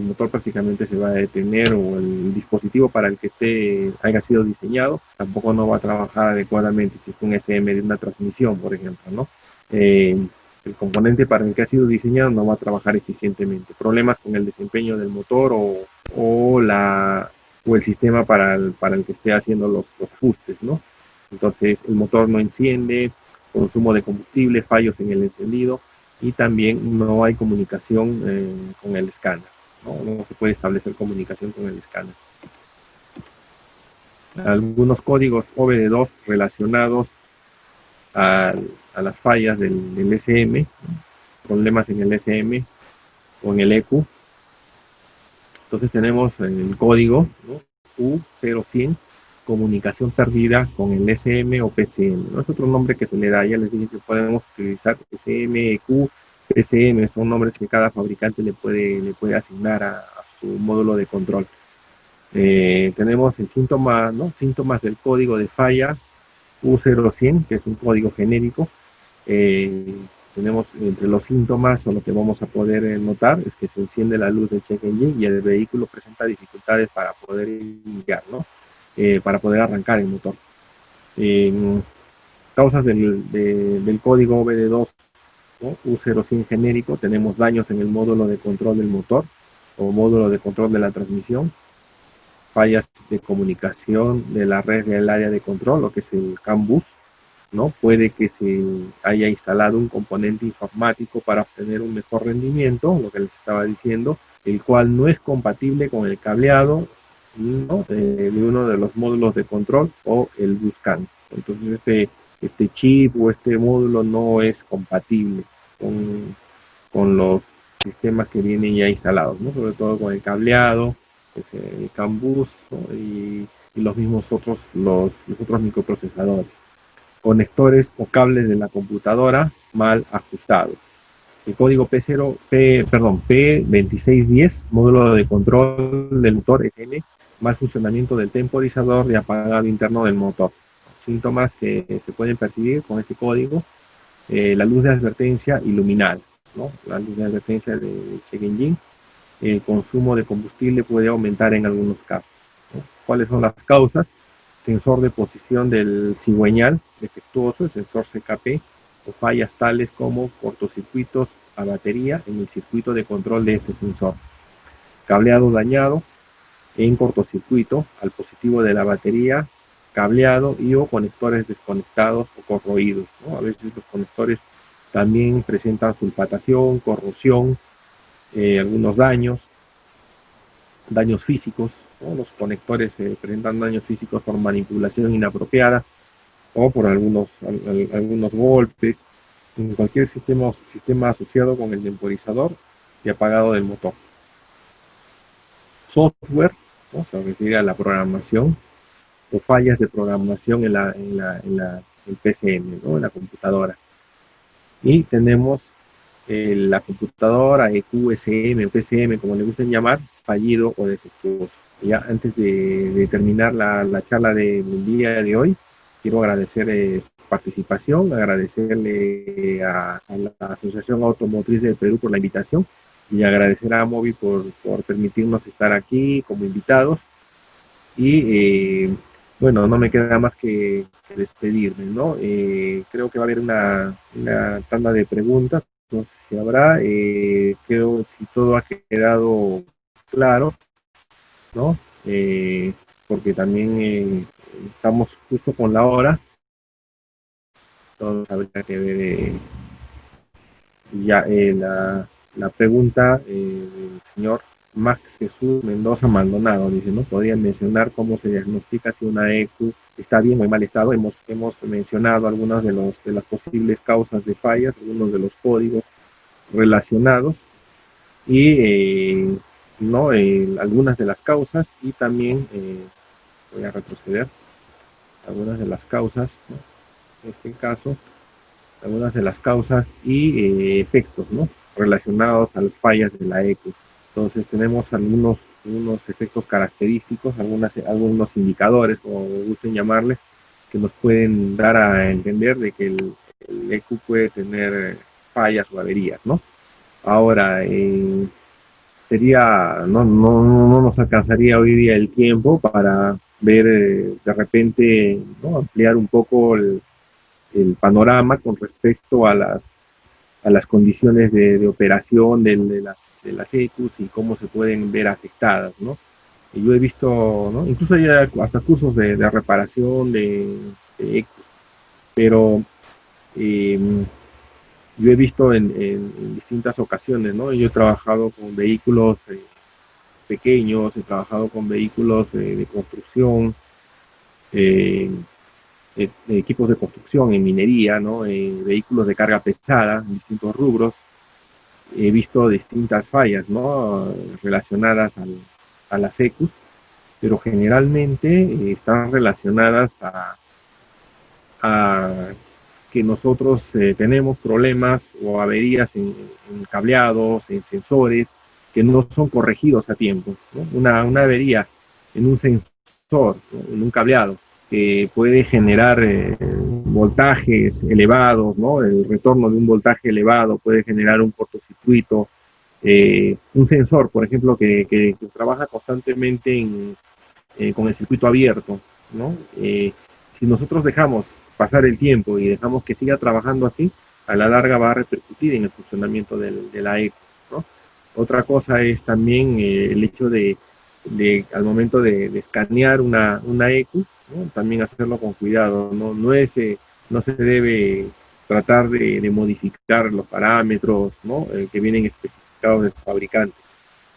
motor prácticamente se va a detener, o el dispositivo para el que haya sido diseñado tampoco no va a trabajar adecuadamente, si es un SM de una transmisión, por ejemplo, ¿no? El componente para el que ha sido diseñado no va a trabajar eficientemente. Problemas con el desempeño del motor, o el sistema para el que esté haciendo los ajustes, ¿no? Entonces el motor no enciende, consumo de combustible, fallos en el encendido, y también no hay comunicación con el escáner, ¿no? No se puede establecer comunicación con el escáner. Algunos códigos OBD2 relacionados a las fallas del SM, problemas en el SM o en el ECU. Entonces tenemos el código, ¿no? U0100, comunicación perdida con el SM o PCM, ¿no? Es otro nombre que se le da. Ya les dije que podemos utilizar SM, ECU, PCM, son nombres que cada fabricante le puede asignar a su módulo de control. Tenemos el síntoma, ¿no? Síntomas del código de falla U0100, que es un código genérico. Tenemos entre los síntomas, o lo que vamos a poder notar, es que se enciende la luz del check engine y el vehículo presenta dificultades para poder iniciar, ¿no? Para poder arrancar el motor. Causas del código OBD2, ¿no? U0100 genérico: tenemos daños en el módulo de control del motor o módulo de control de la transmisión, fallas de comunicación de la red del área de control, lo que es el CAN bus, ¿no? Puede que se haya instalado un componente informático para obtener un mejor rendimiento, lo que les estaba diciendo, el cual no es compatible con el cableado, ¿no? De uno de los módulos de control o el bus CAN. Entonces este chip o este módulo no es compatible con los sistemas que vienen ya instalados, ¿no? Sobre todo con el cableado, el CAN bus, ¿no? y los mismos otros microprocesadores. Conectores o cables de la computadora mal ajustados. El código P2610, módulo de control del motor FN, mal funcionamiento del temporizador y apagado interno del motor. Síntomas que se pueden percibir con este código: la luz de advertencia iluminada, ¿no? La luz de advertencia de check engine. El consumo de combustible puede aumentar en algunos casos, ¿no? ¿Cuáles son las causas? Sensor de posición del cigüeñal defectuoso, el sensor CKP, o fallas tales como cortocircuitos a batería en el circuito de control de este sensor. Cableado dañado en cortocircuito al positivo de la batería, cableado y o conectores desconectados o corroídos, ¿no? A veces los conectores también presentan sulfatación, corrosión, algunos daños físicos, ¿no? Los conectores presentan daños físicos por manipulación inapropiada o por algunos golpes, en cualquier sistema asociado con el temporizador y apagado del motor. Software, ¿no? Se refiere a la programación o fallas de programación en el PCM, ¿no? En la computadora. Y tenemos la computadora EQ, PCM, como le gusten llamar, fallido o defectuoso. Ya antes de terminar la charla del día de hoy, quiero agradecer su participación, agradecerle a la Asociación Automotriz del Perú por la invitación y agradecer a Movi por permitirnos estar aquí como invitados. Y bueno, no me queda más que despedirme, ¿no? Creo que va a haber una tanda de preguntas, no sé si habrá, creo si todo ha quedado claro, ¿no? Porque también estamos justo con la hora, entonces habría que ver ya la pregunta del señor Max Jesús Mendoza Maldonado. Dice, ¿no? ¿Podría mencionar cómo se diagnostica si una EQ está bien o en mal estado? Hemos mencionado algunas de las posibles causas de fallas, algunos de los códigos relacionados y ¿no? Algunas de las causas y también voy a retroceder algunas de las causas, ¿no? En este caso algunas de las causas y efectos, ¿no? Relacionados a las fallas de la EQ. Entonces tenemos algunos efectos característicos, algunos indicadores, como gusten llamarles, que nos pueden dar a entender de que el EQ puede tener fallas o averías, ¿no? Ahora, no nos alcanzaría hoy día el tiempo para ver de repente, ¿no? Ampliar un poco el panorama con respecto a las condiciones de operación de las EQs y cómo se pueden ver afectadas, ¿no? Y yo he visto, ¿no? Incluso hay hasta cursos de reparación de EQs, pero yo he visto en distintas ocasiones, ¿no? Yo he trabajado con vehículos pequeños, he trabajado con vehículos de construcción, equipos de construcción, en minería, ¿no? Vehículos de carga pesada, en distintos rubros. He visto distintas fallas, ¿no? Relacionadas a las EQs, pero generalmente están relacionadas a que nosotros tenemos problemas o averías en cableados, en sensores, que no son corregidos a tiempo, ¿no? Una avería en un sensor, ¿no? En un cableado, que puede generar voltajes elevados, ¿no? El retorno de un voltaje elevado puede generar un cortocircuito. Un sensor, por ejemplo, que trabaja constantemente con el circuito abierto, ¿no? Si nosotros dejamos pasar el tiempo y dejamos que siga trabajando así, a la larga va a repercutir en el funcionamiento de la EQ, ¿no? Otra cosa es también el hecho de al momento de escanear una EQ, ¿no? También hacerlo con cuidado, ¿no? No se debe tratar de modificar los parámetros, ¿no? Que vienen especificados del fabricante.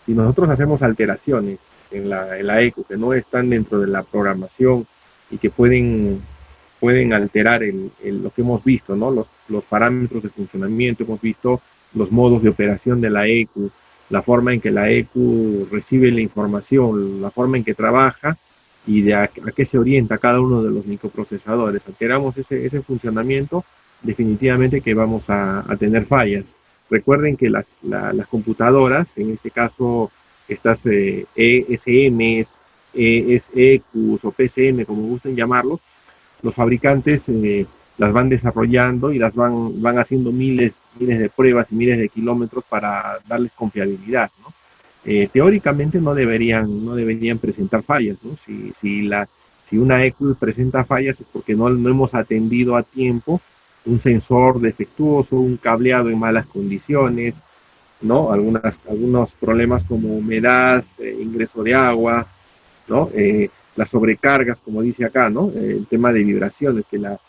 Si nosotros hacemos alteraciones en la EQ que no están dentro de la programación y que pueden alterar lo que hemos visto, ¿no? Los parámetros de funcionamiento, hemos visto los modos de operación de la EQ, la forma en que la EQ recibe la información, la forma en que trabaja y a qué se orienta cada uno de los microprocesadores. Alteramos ese funcionamiento, definitivamente que vamos a tener fallas. Recuerden que las computadoras, en este caso estas ESMs, EQs o PCM, como gusten llamarlos, los fabricantes las van desarrollando y las van haciendo miles de pruebas y miles de kilómetros para darles confiabilidad, ¿no? Teóricamente no deberían presentar fallas, ¿no? Si una EQ presenta fallas es porque no hemos atendido a tiempo un sensor defectuoso, un cableado en malas condiciones, ¿no? Algunos problemas como humedad, ingreso de agua, ¿no? Las sobrecargas, como dice acá, ¿no? El tema de vibraciones, que la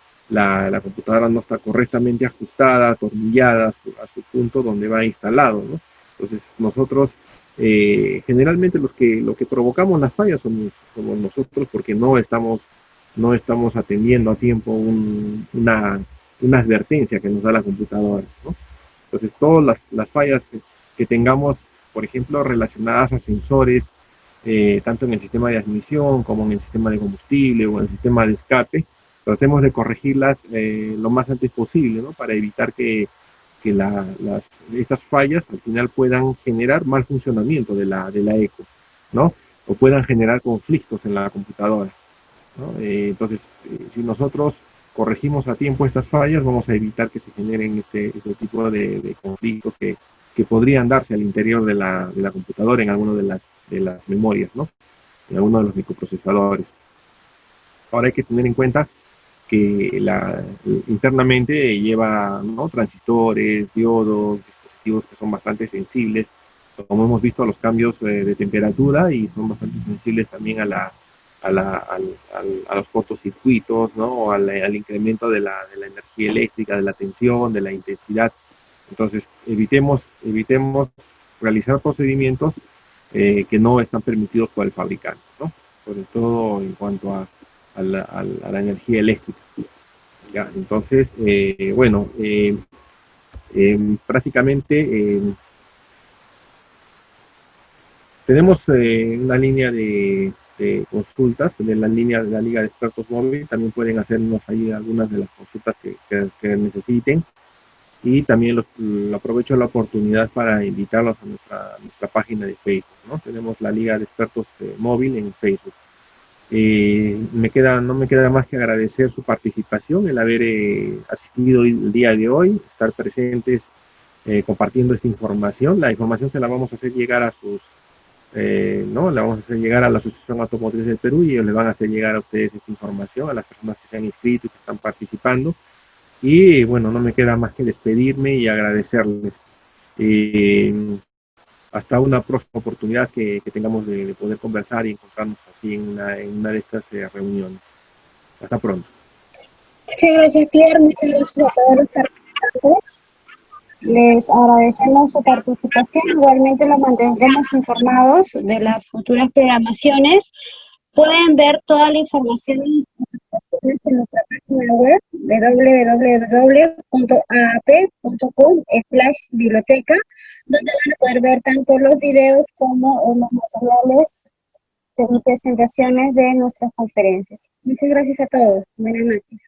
computadora no está correctamente ajustada, atornillada a su punto donde va instalado, ¿no? Entonces, nosotros, generalmente lo que provocamos las fallas somos nosotros porque no estamos atendiendo a tiempo una advertencia que nos da la computadora, ¿no? Entonces, todas las fallas que tengamos, por ejemplo, relacionadas a sensores, tanto en el sistema de admisión como en el sistema de combustible o en el sistema de escape, tratemos de corregirlas lo más antes posible, ¿no? Para evitar que estas fallas al final puedan generar mal funcionamiento de la eco, ¿no? O puedan generar conflictos en la computadora, ¿no? Entonces, si nosotros corregimos a tiempo estas fallas, vamos a evitar que se generen este tipo de conflictos que podrían darse al interior de la computadora en alguna de las memorias, ¿no? En alguno de los microprocesadores. Ahora hay que tener en cuenta que internamente lleva, ¿no? Transistores, diodos, dispositivos que son bastante sensibles, como hemos visto, a los cambios de temperatura y son bastante sensibles también a los cortocircuitos, ¿no? O al incremento de la energía eléctrica, de la tensión, de la intensidad. Entonces, evitemos realizar procedimientos que no están permitidos por el fabricante, ¿no? Sobre todo en cuanto a la energía eléctrica. ¿Ya? Entonces, bueno, prácticamente tenemos una línea de consultas, de la línea de la Liga de Expertos Móvil, también pueden hacernos ahí algunas de las consultas que necesiten. Y también aprovecho la oportunidad para invitarlos a nuestra página de Facebook, ¿no? Tenemos la Liga de Expertos Móvil en Facebook. No me queda más que agradecer su participación, el haber asistido el día de hoy, estar presentes compartiendo esta información. La información se la vamos a hacer llegar a ¿no? La vamos a hacer llegar a la Asociación Automotriz del Perú y ellos les van a hacer llegar a ustedes esta información, a las personas que se han inscrito y que están participando. Y bueno, no me queda más que despedirme y agradecerles. Hasta una próxima oportunidad que tengamos de poder conversar y encontrarnos aquí en una de estas reuniones. Hasta pronto. Muchas gracias, Pierre. Muchas gracias a todos los participantes. Les agradecemos su participación. Igualmente los mantendremos informados de las futuras programaciones. Pueden ver toda la información en nuestra página web www.aap.com/biblioteca, donde van a poder ver tanto los videos como los materiales de presentaciones de nuestras conferencias. Muchas gracias a todos. Buenas noches.